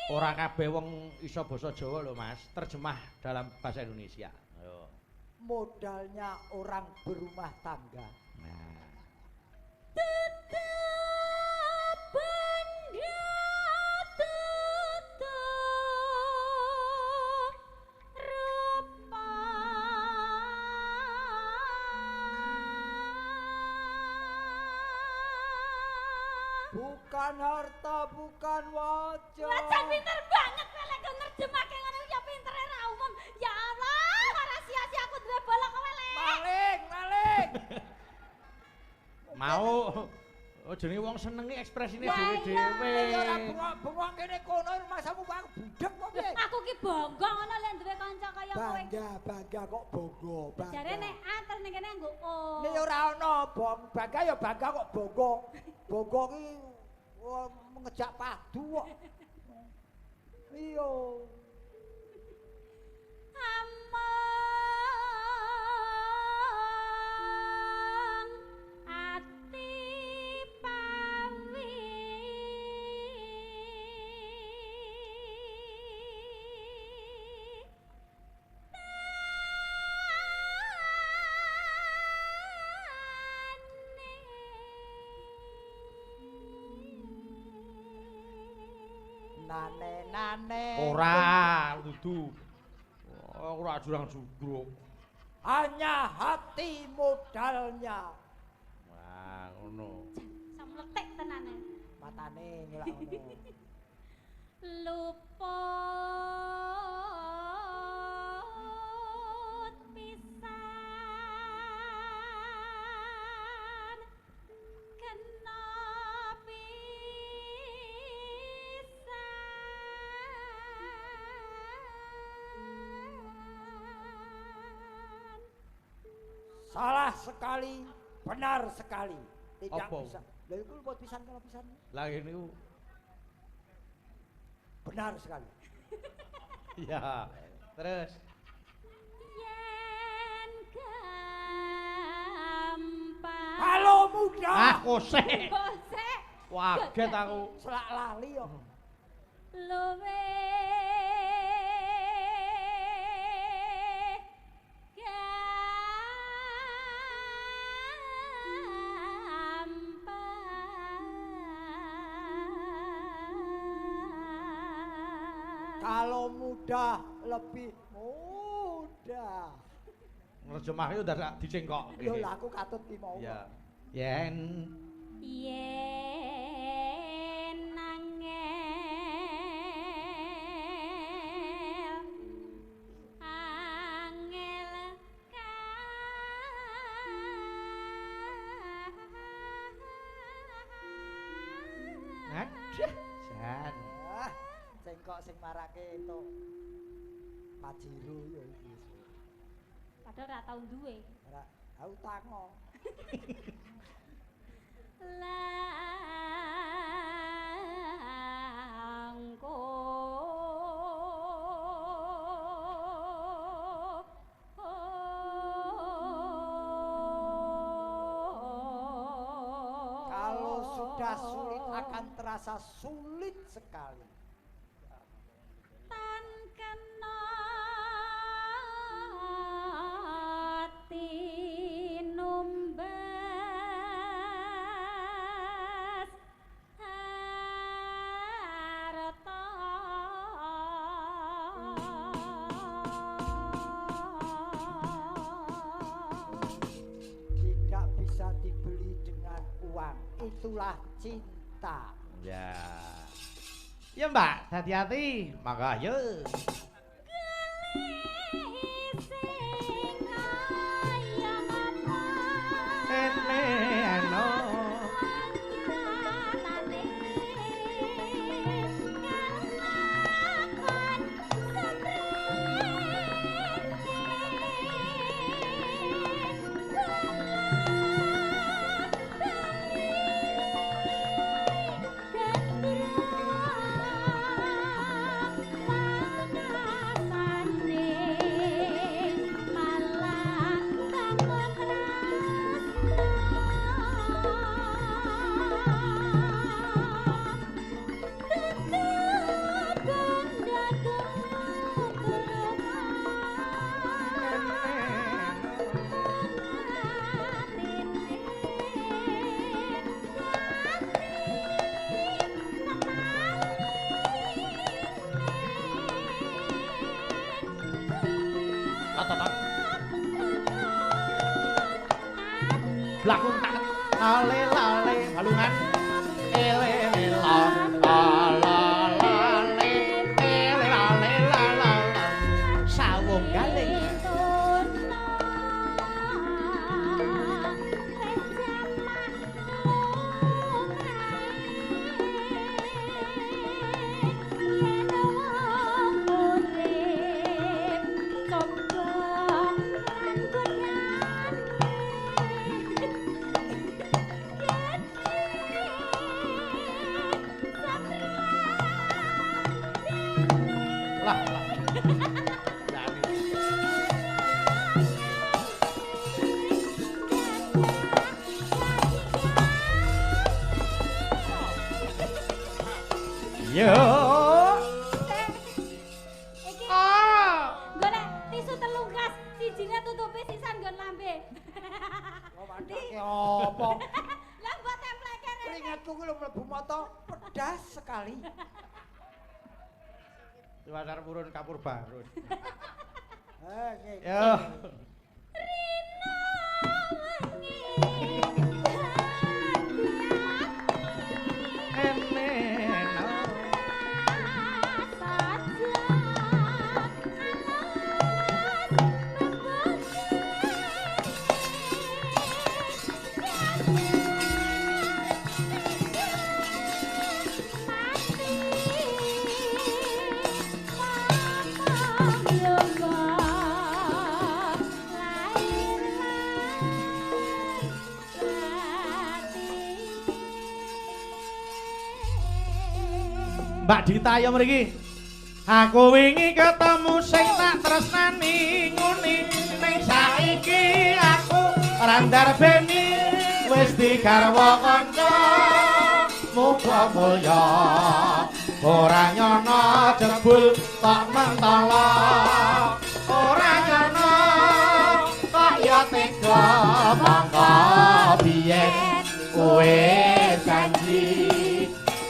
Ora kabeh wong iso basa Jawa lho Mas, terjemah dalam bahasa Indonesia. Ayo. Modalnya orang berumah tangga. Nah. Tutup benda tutup rupa. Bukan harta, bukan wajah. Wajan pinter banget kowe lek nerjemahke ngono ya pintere ra umum. Ya Allah, ora sia-sia aku duwe bola kowe lek. Maling. Mau oh jenenge wong senengi ekspresine Ya dhewe-dhewe. Ya ora bengok kene kono masamu aku budek kok piye? Aku ki bangga ngono lek duwe kanca kaya kowe. Bangga kok bangga. Jare nek anter ning kene nggo o. Nek ora ana bangga ya bangga kok bangga. Bangga ki ngejak padu kok. Iya. Amang ati pawi. Nane. Ora, dudu. Ora jurang-jugruk. Hanya hati modalnya. Wah, ngono. Samletek tenane. Matane ngelak ngono. Luput pisan kena pisan. Salah sekali, benar sekali. Tidak Apa? bisa. Lha iku luput pisan kalau pisan. Lah niku Benar sekali. ya. Terus Yen gampang. Halo muda. kosek. Gosek. Waget aku. Selak lali yo. Luwe gampang. Kalau muda lebih mudah. Nerjemahke udah dicengkok. Yo lah aku katut ki mau. Ya. Yen Yen angel Aduh, jan. Ah, cengkok sing marake entuk Pajero ya iki. padahal ra tau duwe. Ora aku tango. Kalau sudah sulit akan terasa sulit sekali. Tan kena uang. Itulah cinta. Ya. Ya Mbak, hati-hati. Maka yuk. Lakun tak lale lale balungan ele lela lale ele lale lala sawung galing yo. Iki. Ah. Golek tisu telung gas, sijine tutupi sisan nggon lambe. Mandake opo? Lah mbok templeke rene. Keringatku ku lho mlebu mata pedas sekali. Diwasar purun kapur barun. Nggih. Yo. Mbak Dita ya mriki. Aku wingi ketemu sing tak tresnani nguni ning saiki aku randar beni wis digarwa kanca muga mulya ora nyono jebul tok mentala ora nyono kaya tega mangka biyen kowe janji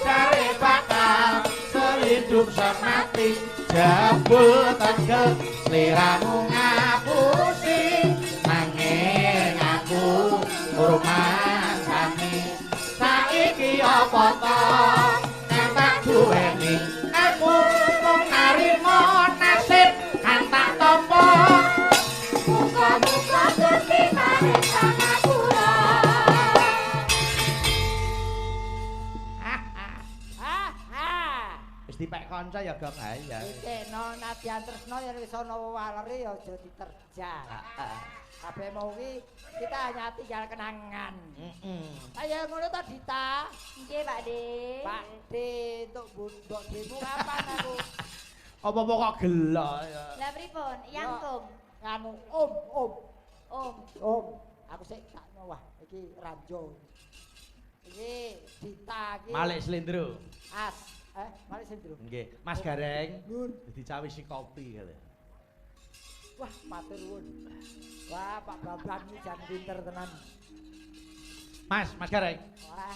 cari bakal hidup semati jebul tegel sliramu ngapusi nanging aku ngurmani saiki apa to nek tak duweni aku mung narima nasib kan tak tampa muga-muga Gusti paring pangapura. Dipek kanca ya gak ae ya. Dikeno nadyan tresno yen wis ana wewaleri ya aja diterjang. Kabeh mau kuwi kita hanya tinggal kenangan. Ayo ngono to Dita. Nggih, Pak De. Pak De untuk mbok demu kapan aku? Apa-apa kok gelo ya. Lah pripun? Yangtung. Nganu Om. Aku sik tak wah iki ranjo. Iki Dita iki. Malik Slendro. Malik Slendro. Nggih, Mas Gareng. Nun. Dadi cawisi kopi kali. Wah, matur nuwun. Wah, Pak Bambang iki jan pinter tenan. Mas Gareng. Wah,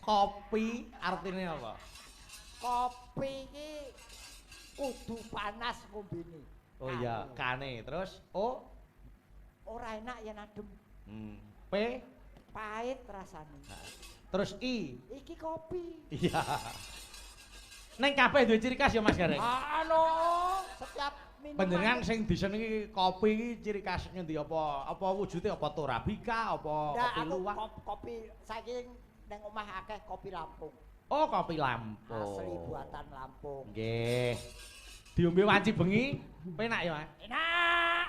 Kopi artinya apa? kopi iki kudu panas ngombene. Oh iya, kane. Terus O ora enak yen adem. P Pahit rasane. Terus I. Iki kopi. Iya. Neng kabeh duwe ciri khas ya Mas Gareng. Anu, setiap minuman. Panjenengan sing disenengi kopi iki ciri khas ngendi apa? Apa wujude apa Torabika, apa kopi luwak? Kopi saking nang omah akeh kopi Lampung. Oh, kopi Lampung. Asli buatan Lampung. Nggih. Diombe wanci bengi, penak ya, Mas? Enak.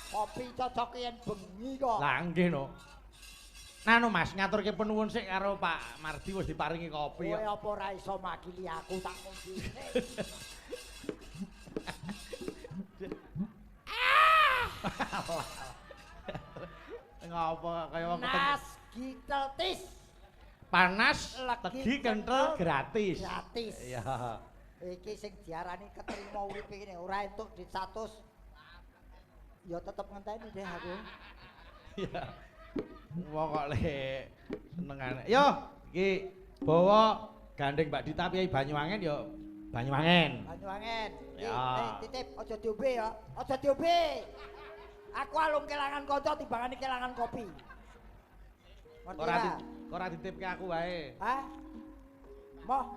Kopi cocok yen bengi kok. Lah nggih no. Nanu Mas, ngaturke penuwun sik karo Pak Mardi wis diparingi kopi. Kowe apa ora iso makili aku tak ngopi. Ngopo kaya wong Nas giteltis. panas, legi kental gratis. Gratis. Iya. Iki sing diarani keterima urip iki ora entuk di 100. Ya tetep ngenteni deh aku. Iya. Wong kok le senengane. Yo, iki bawa gandeng Mbak Dita piye Banyuwangen yo Banyuwangen. Banyuwangen. Ya. Titip aja diombe ya. Aja diombe. Aku alung kelangan kanca timbangane kelangan kopi. Ngerti Ora ditipke aku wae. Hah? Moh.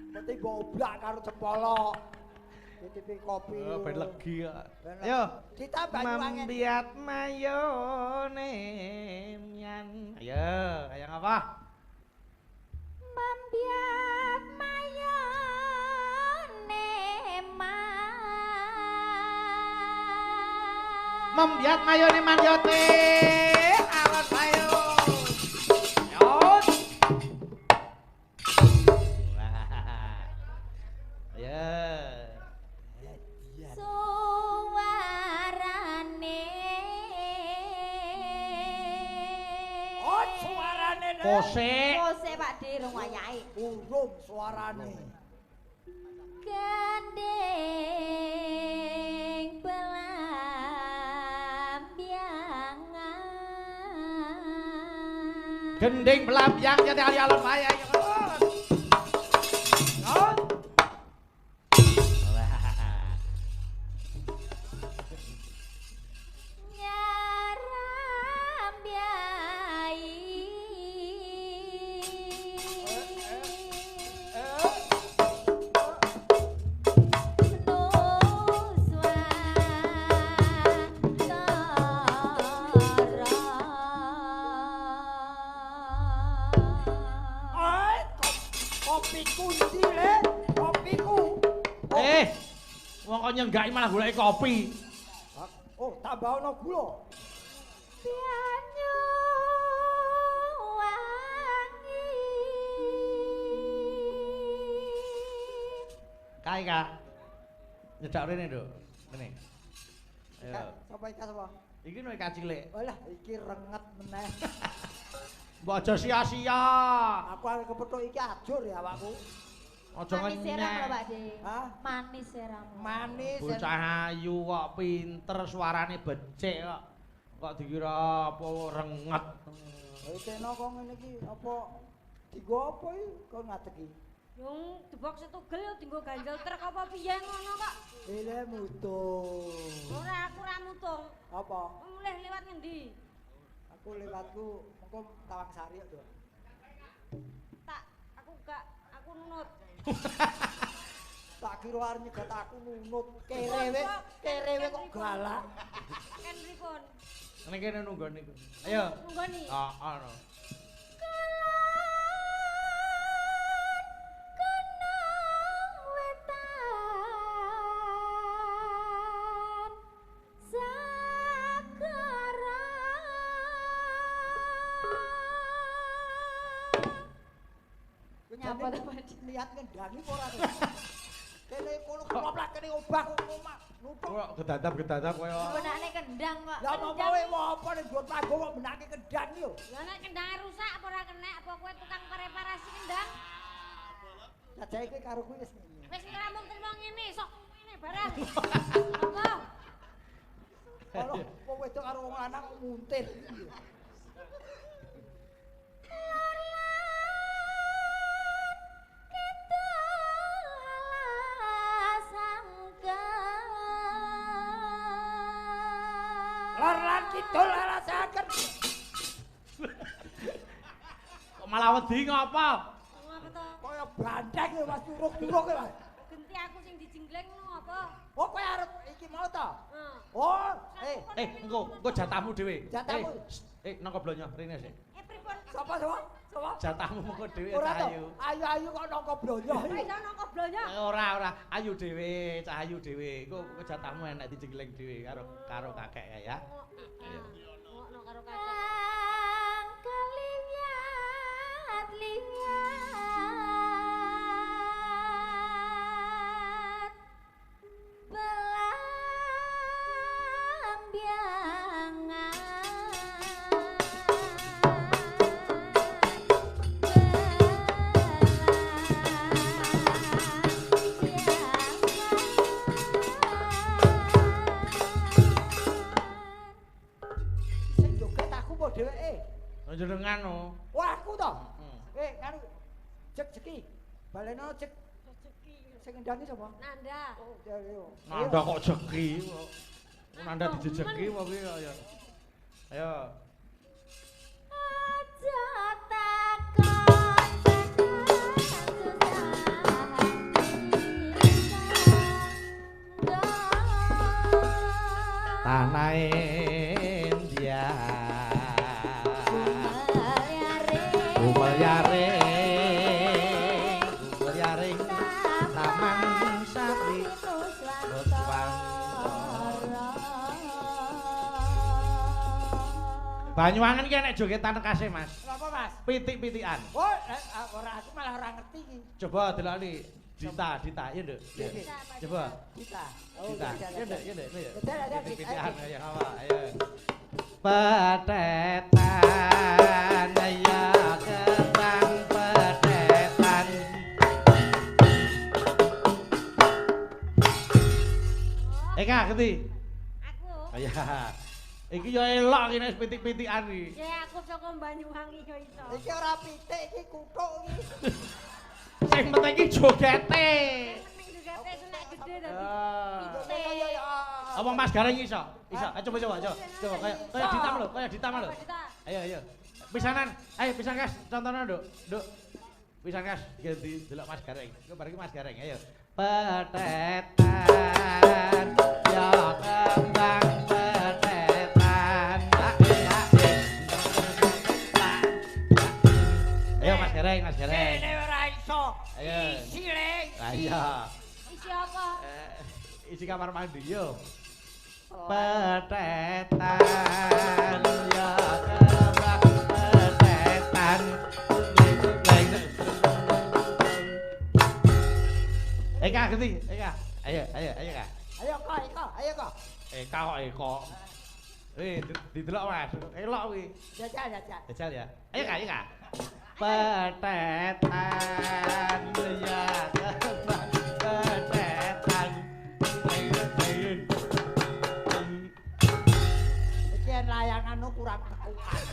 Penting goblak karo cepolo. Titipi kopi. Oh, ben legi kok. Ayo. Dita Banyuwangen. Mambiat mayone myan. Ayo, kaya apa? Mambiat mayone Membiat mayone manyote awas ayo. Yot. Ya. suarane Oh, suarane nek. Kosek. Kose Pak Di rung wayahe Urung suarane. Gandeng belambiangan Gending belambyang jadi alun maya. Yot. Kopiku ndi le? Kopiku. Wong kok nyenggaki malah goleki kopi. Oh, tambah ana gula. Banyu wangi Kae Kak. Nyedak rene, Nduk. Ngene. Ayo. Sapa iki sapa? Iki no Kak cilik. Walah, iki renget meneh. Mbok aja sia-sia. Aku arep kepethuk iki ajur ya awakku. Aja manis seram lho Pak ngenyek. De Hah? manis seram Manis. Bocah ayu kok pinter suarane becik kok. Kok dikira apa renget. Kena kok ngene iki apa dienggo apa iki kok ngadeg iki? Yung debok setugel yo dienggo ganjel truk apa piye ngono kok. Ile mutu. Ora aku ora mutung. Apa? Mulih liwat ngendi? Aku lewatku engko Tawang Sari kok. Tak aku gak aku nunut. Tak kira arep nyegat aku nunut. Kerewe kok galak. Ken pripun? Nek kene nunggu niku. Ayo. Nunggoni. Ono. Kenang wetan Sakarang Nyapa ta Pak? Niat ngendangi apa ora? Kene kono keloplak kene obah kok omah. Nutuk. Kok gedadap kowe. Benakne kendang kok. Lah apa kowe apa ning nggon panggung kok benake kendang yo? Lah nek kendange rusak apa ora kena apa kowe tukang reparasi kendang? Sajake kowe karo kuwi wis ngene. Wis ora mung trimo ngene, sok ngene barang. Apa? Kalau wong wedok karo wong lanang muntir. Lor lan kidul alasaken. malah wedi ngopo? Ngapa to? Kaya bandeng ya Mas turuk-turuk ya Mas. Genti aku sing dijenggleng ngono apa? Oh kowe arep iki mau to? Heeh. Oh, Engko jatahmu dhewe. Jatahmu. Nang blonyo rene sik. Pripun? Sapa? Jatahmu mengko dhewe Ora to. Cahayu. Ayu kok nangka blonyo. Iso nangka blonyo. Ora, ayu dhewe, Cahayu dhewe. Engko jatahmu enek dijenggleng dhewe karo kakek ya. Ngono karo kakek. Kalinyat Sing joget aku apa dheweke? Njenengan no. Wah, aku to. Karo Jek-jeki. Baleno Jek. Sing ngendani sapa? Nanda. Oh, yo. Nanda kok jeki kok. Nanda dijejeki apa piye ya. Ayo. Aja takon tanah India Umel yaring taman sari Banyuwangen ki nek jogetan kasih Mas. Napa Mas? Pitik-pitikan. Oh, ora aku malah ora ngerti iki. Coba delokni Dita, ya Nduk. Coba. Dita. Dita. Ya Nduk, ya. Ada. Pitik-pitikan ya apa? Ayo. Petetan ya kembang petetan. Eka ngerti? Aku. Ya. Iki yo elok iki nek pitik-pitikan iki. Ya aku saka Banyuwangi yo iso. Iki ora pitik iki kuthuk iki. Sing penting iki jogete. Ning juga nek gede dadi. Apa Mas Gareng iso? Iso. Coba. Coba kaya ditam lho, Ayo. Pisanan. Ayo pisan Kas, contohnya Nduk. Pisan Kas, ganti delok Mas Gareng. Kok bareng Mas Gareng, ayo. Petetan ya kembang petetan. Ayo Mas Gareng. Kene ora iso. Ayo. Isi le. Lah iya. Isi apa? Isi kamar mandi yo. Petetan ya kembang petetan. Eka ngerti? Eka. Ayo Kak. Ayo kok. Eka kok. Didelok Mas. Elok kuwi. Jajal. Jajal ya. Ayo Kak. Petetan ya kembang petetan. Iki layanganmu kurang tekukan.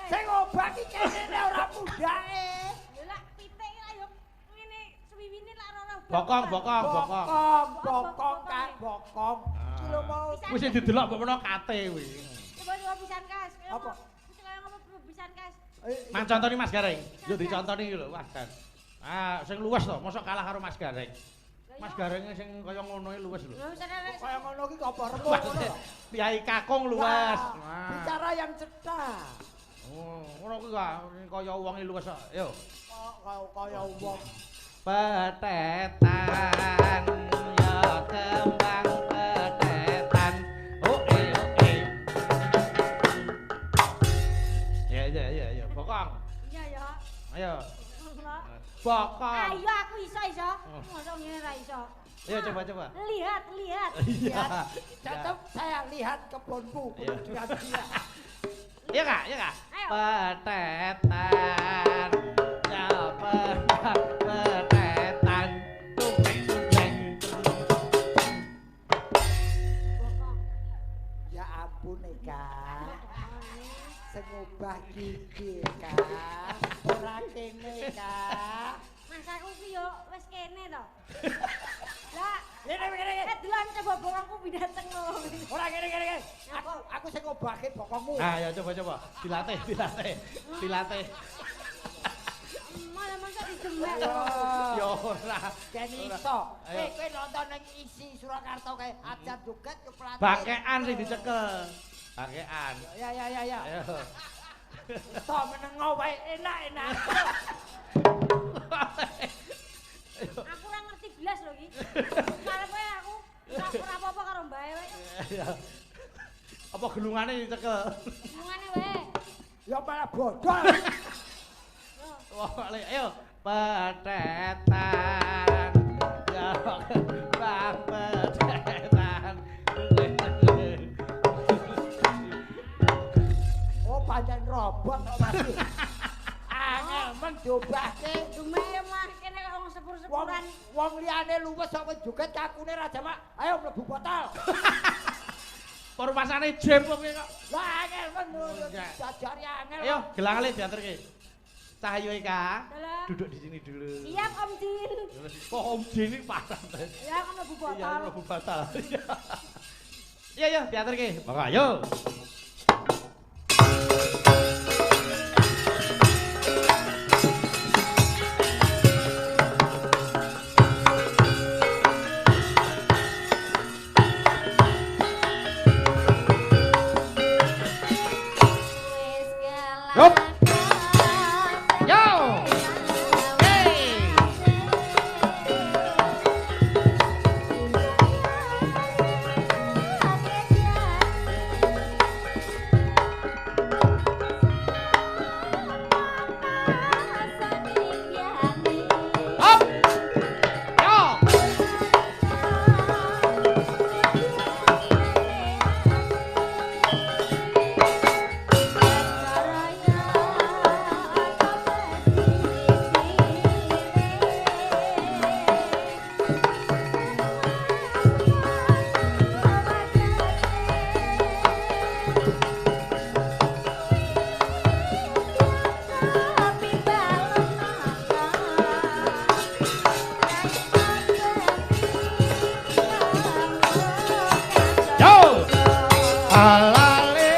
Sing obah iki kene ora mudake. Lah pitik lah yo ngene suwiwine lak ora. Bokong. Bokong. Iki lho mau Wis didelok mbok menawa kate kuwi. Coba pisan Kas. Apa? Kaya ngopo pisan Kas. Mang contoni Mas Gareng. Yo dicontoni iki lho, Mas Kan. Sing luwes to, mosok kalah karo Mas Gareng. Mas Gareng sing kaya ngono iki luwes lho. kaya ngono iki apa remo ngono. Piyai kakung luwes. Bicara yang cedak. Oh, ngono kuwi kaya wong luwes kok. Yo. Kaya wong. Petetan ya kembang petetan. Oke. Ya. Bokong. Iya ya. Ayo. Bokong. Ayo aku iso. Mosok ngene ra iso. Ayo coba. Lihat. Iya. Tetap saya lihat kebunku. Iya Kak. Ayo. Petetan ya petetan. Ya ampun Eka. Sing ngubah gigi Kak. Ora kene Kak. Masaku ki yo wis kene to. Lah, Kene. delon coba bokongku pindah tengno. Ora kene. Aku sing ngobahke bokongmu. Ah ya coba. Dilatih. Malah masa didemek. Ya ora. Kene iso. Kowe nonton ning isi Surakarta kae ajar joget ke pelatih. Bakean sing dicekel. Bakean. Ya. Ayo. Tok menengo wae enak. Aku ora ngerti blas lho iki. Karepe aku ora apa-apa karo mbae wae. Apa gelungane dicekel? Hubungane wae. Ya malah bodol. Wah, ayo petetan. Ya bang petetan. Oh, pancen robot kok Mas. Angel men diobahke. Dume mah kene kok wong sepur-sepuran. Wong liyane luwes kok joget kakune ra jamak. Ayo mlebu botol. Permasane jem kok kok. Lah angel men jajari angel. Ayo, gelang alit diaturke. Cahyo Eka, Dalam. duduk di sini dulu. Siap Om Jin. Kok Om Jin ini parah. Ya kan mlebu botol. Iya, mlebu batal. Iya, diaturke. Monggo ayo. Yup. Yo. Hey. Up. Yo. Yo. Alale,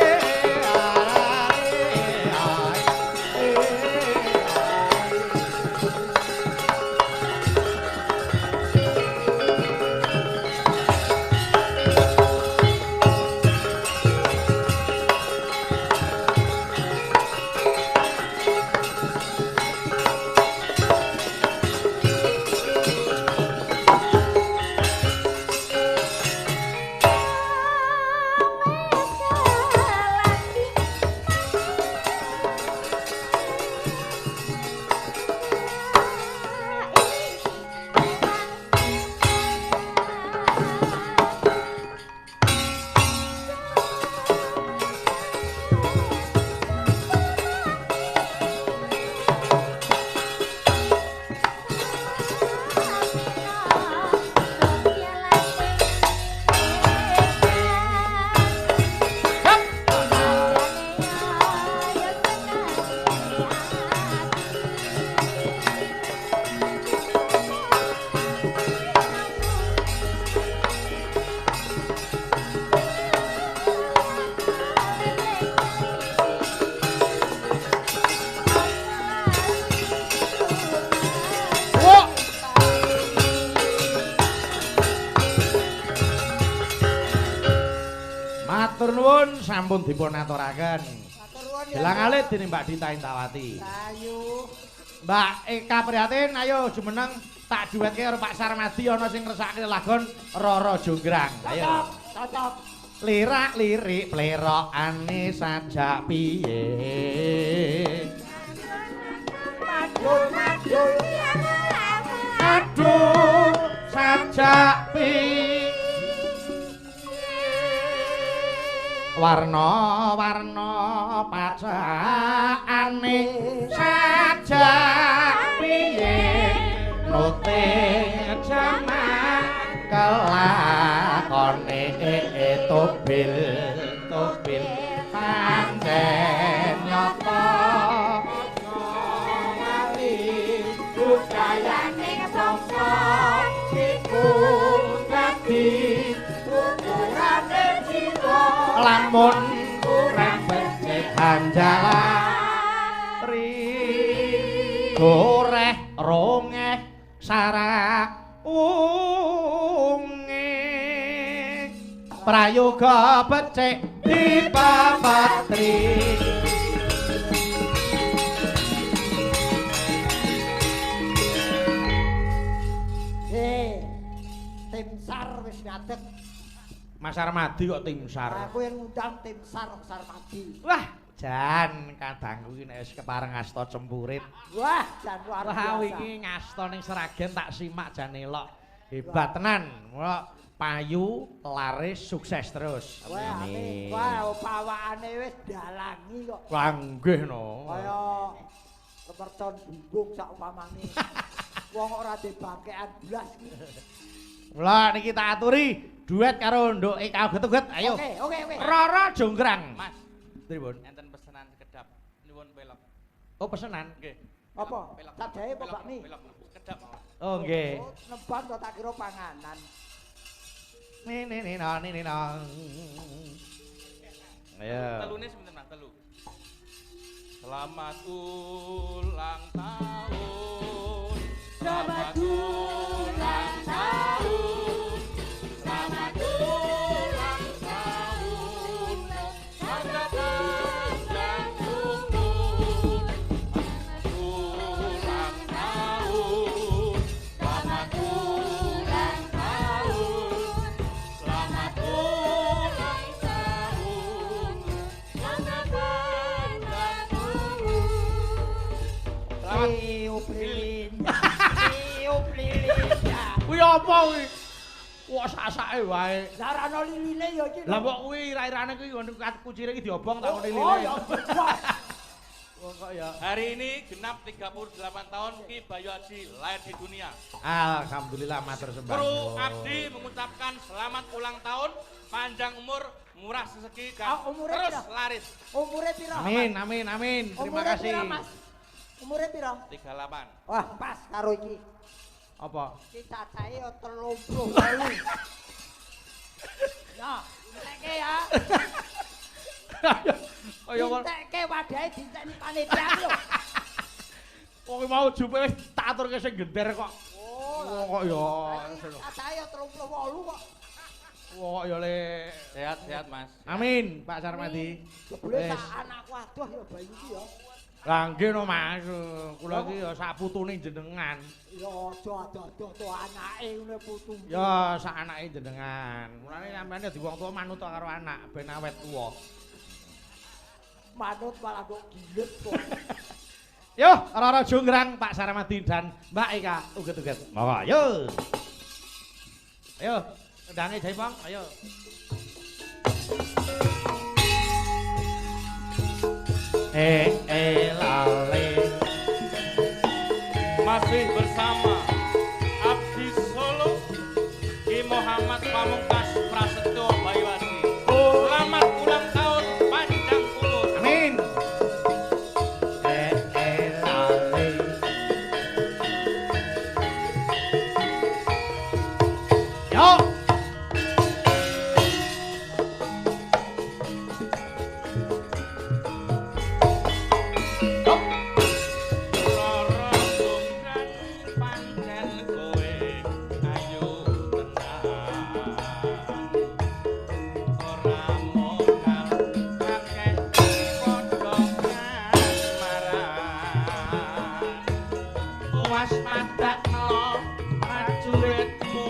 Matur nuwun sampun dipun aturaken. Matur nuwun ya. Gelang alit dening Mbak Dita Intawati. Ayo. Mbak Eka Prihatin, ayo jumeneng tak duetke karo Pak Sarmadi ana sing ngresake lagon Roro Jonggrang. Ayo. Cocok. Lirak lirik plerokane sajak piye. Madul. Aduh sajak piye. Warna-warna pacakane sajak piye. Nuting jaman kelakone tobil pancen nyata mali budaya lamun kurang becik hanjalan ri goreh rongeh sarak unge prayoga becik dipapatri tim SAR wis ngadeg. Mas Armadi kok tim SAR. Aku yang ngundang tim SAR Sarmadi. Wah, jan kadangku iki nek wis kepareng ngasta cempurit. Wah, jan luar biasa. Wah, iki ngasta ning Seragen tak simak jan elok. Hebat tenan. Wah, payu, laris, sukses terus. Wah, Amin. wah, pawakane wis dalangi kok. Wah, nggih no. Kaya kemercon bunggung sak upamane. Wong ora dibangkekan blas iki. Mula niki tak aturi duet karo Nduk Eka Getuget. Ayo. Oke. Roro Jonggrang. Mas, pripun? enten pesanan sekedap nyuwun pelok. Oh, pesenan. Nggih. Apa? Pelok. Sadae apa bakmi? Pelok sekedap mawon. Oh, nggih. Nemban kok tak kira panganan. Nini no. Ayo. Telune sebentar Mas, telu. Selamat ulang tahun. Selamat ulang tahun. Selamat ulang tahun. Selamat panjang umur. Selamat ulang tahun. Selamat ulang tahun. Selamat ulang tahun. Selamat panjang umur. Selamat Tiup lilin. Tiup lilin. Kuwi apa kuwi? Wah, sak-sake wae. Sarana liline ya iki. Lah kok kuwi ira-irane kuwi ngono kucire iki diobong tak ngene lile. Oh, ya. Wong kok ya. Hari ini genap 38 tahun Ki Bayu Adi lahir di dunia. Alhamdulillah matur sembah. Kru Abdi mengucapkan selamat ulang tahun, panjang umur, murah rezeki, Umure terus pira? laris. Umure pira? Amin. Terima Umure kasih. pira, Mas? Umure pira? 38. Wah, pas karo iki. Apa? Iki cacahe ya 38. Ya, entek ya. Kaya kok Entek wadahe diceni panitia lho. wong mau jupe wis tak aturke sing gender kok. Oh, Kok ya. cacahe ya 38 kok. Kok ya le. Sehat-sehat Mas. Amin, Pak Sarmadi. Jebule Wis. sak anakku adoh ya bayi iki ya. Lah nggih no Mas, kula iki ya sak putune jenengan. Ya aja adoh-adoh to anake ngene putu. Ya sak anake jenengan. Mulane sampeyan dadi wong tuwa manut karo anak ben awet tuwa. Manut malah kok gilet kok. Yo, Roro Jonggrang, Pak Sarmadi dan Mbak Eka uget-uget. Monggo, yo. Ayo, ndange Jaipong, ayo. Lale. Masih bersama Abdi Solo Ki Muhammad Pamungkas Prasetyo Bayu Adi. Selamat ulang tahun, panjang umur. Amin. Lale. Yo. Loro tunggang pancen kowe ayu tenan. Ora modal akeh padha kamaran. Was padakno prajuritmu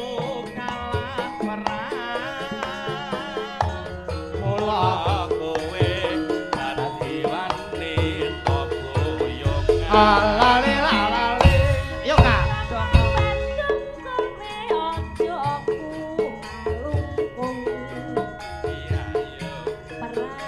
kalah perang. Mula kowe dadi wanita boyongan. Lale lale. Yo Kak. Iya, iya.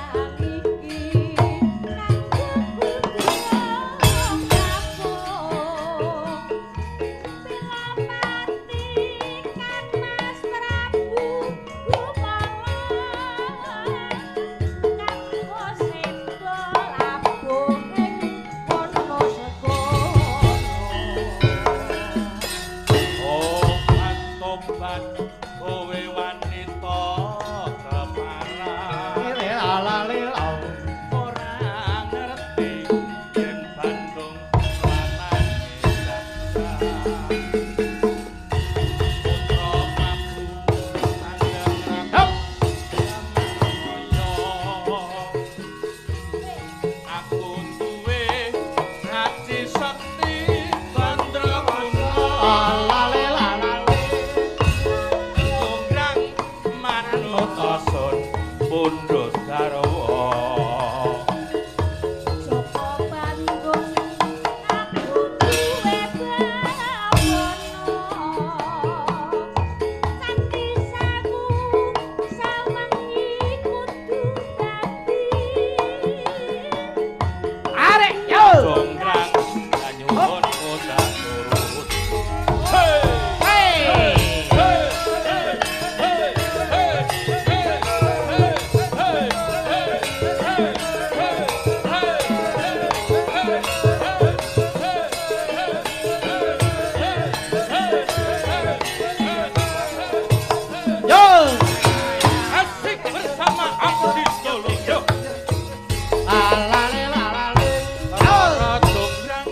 lalale lalale. Ora jograng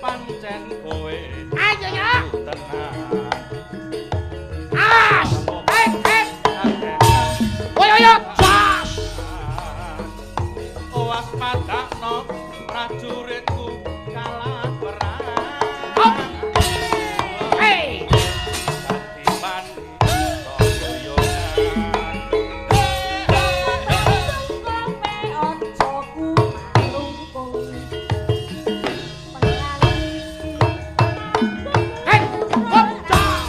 pancen kowe. Ayo ya. Tenang. As. Oyo jas. Owas padakno prajuritku kalah perang. Hop. Hey. Dadi pandi toyoyonan. Hey. Hop jas.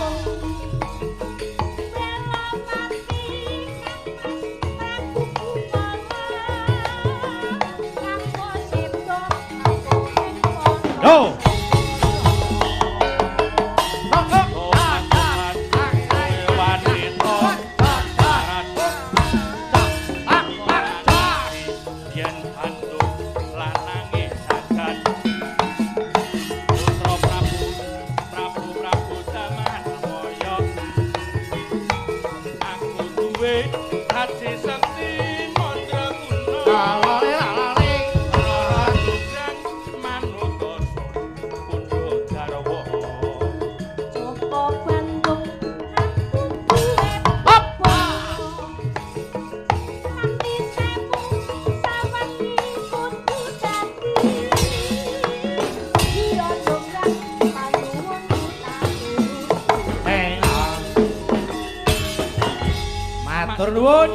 Yo. Hati sakti mandra guna Lalale lalale. Rara jograng manut pundhut garwa. Hop. Hey. Matur nuwun.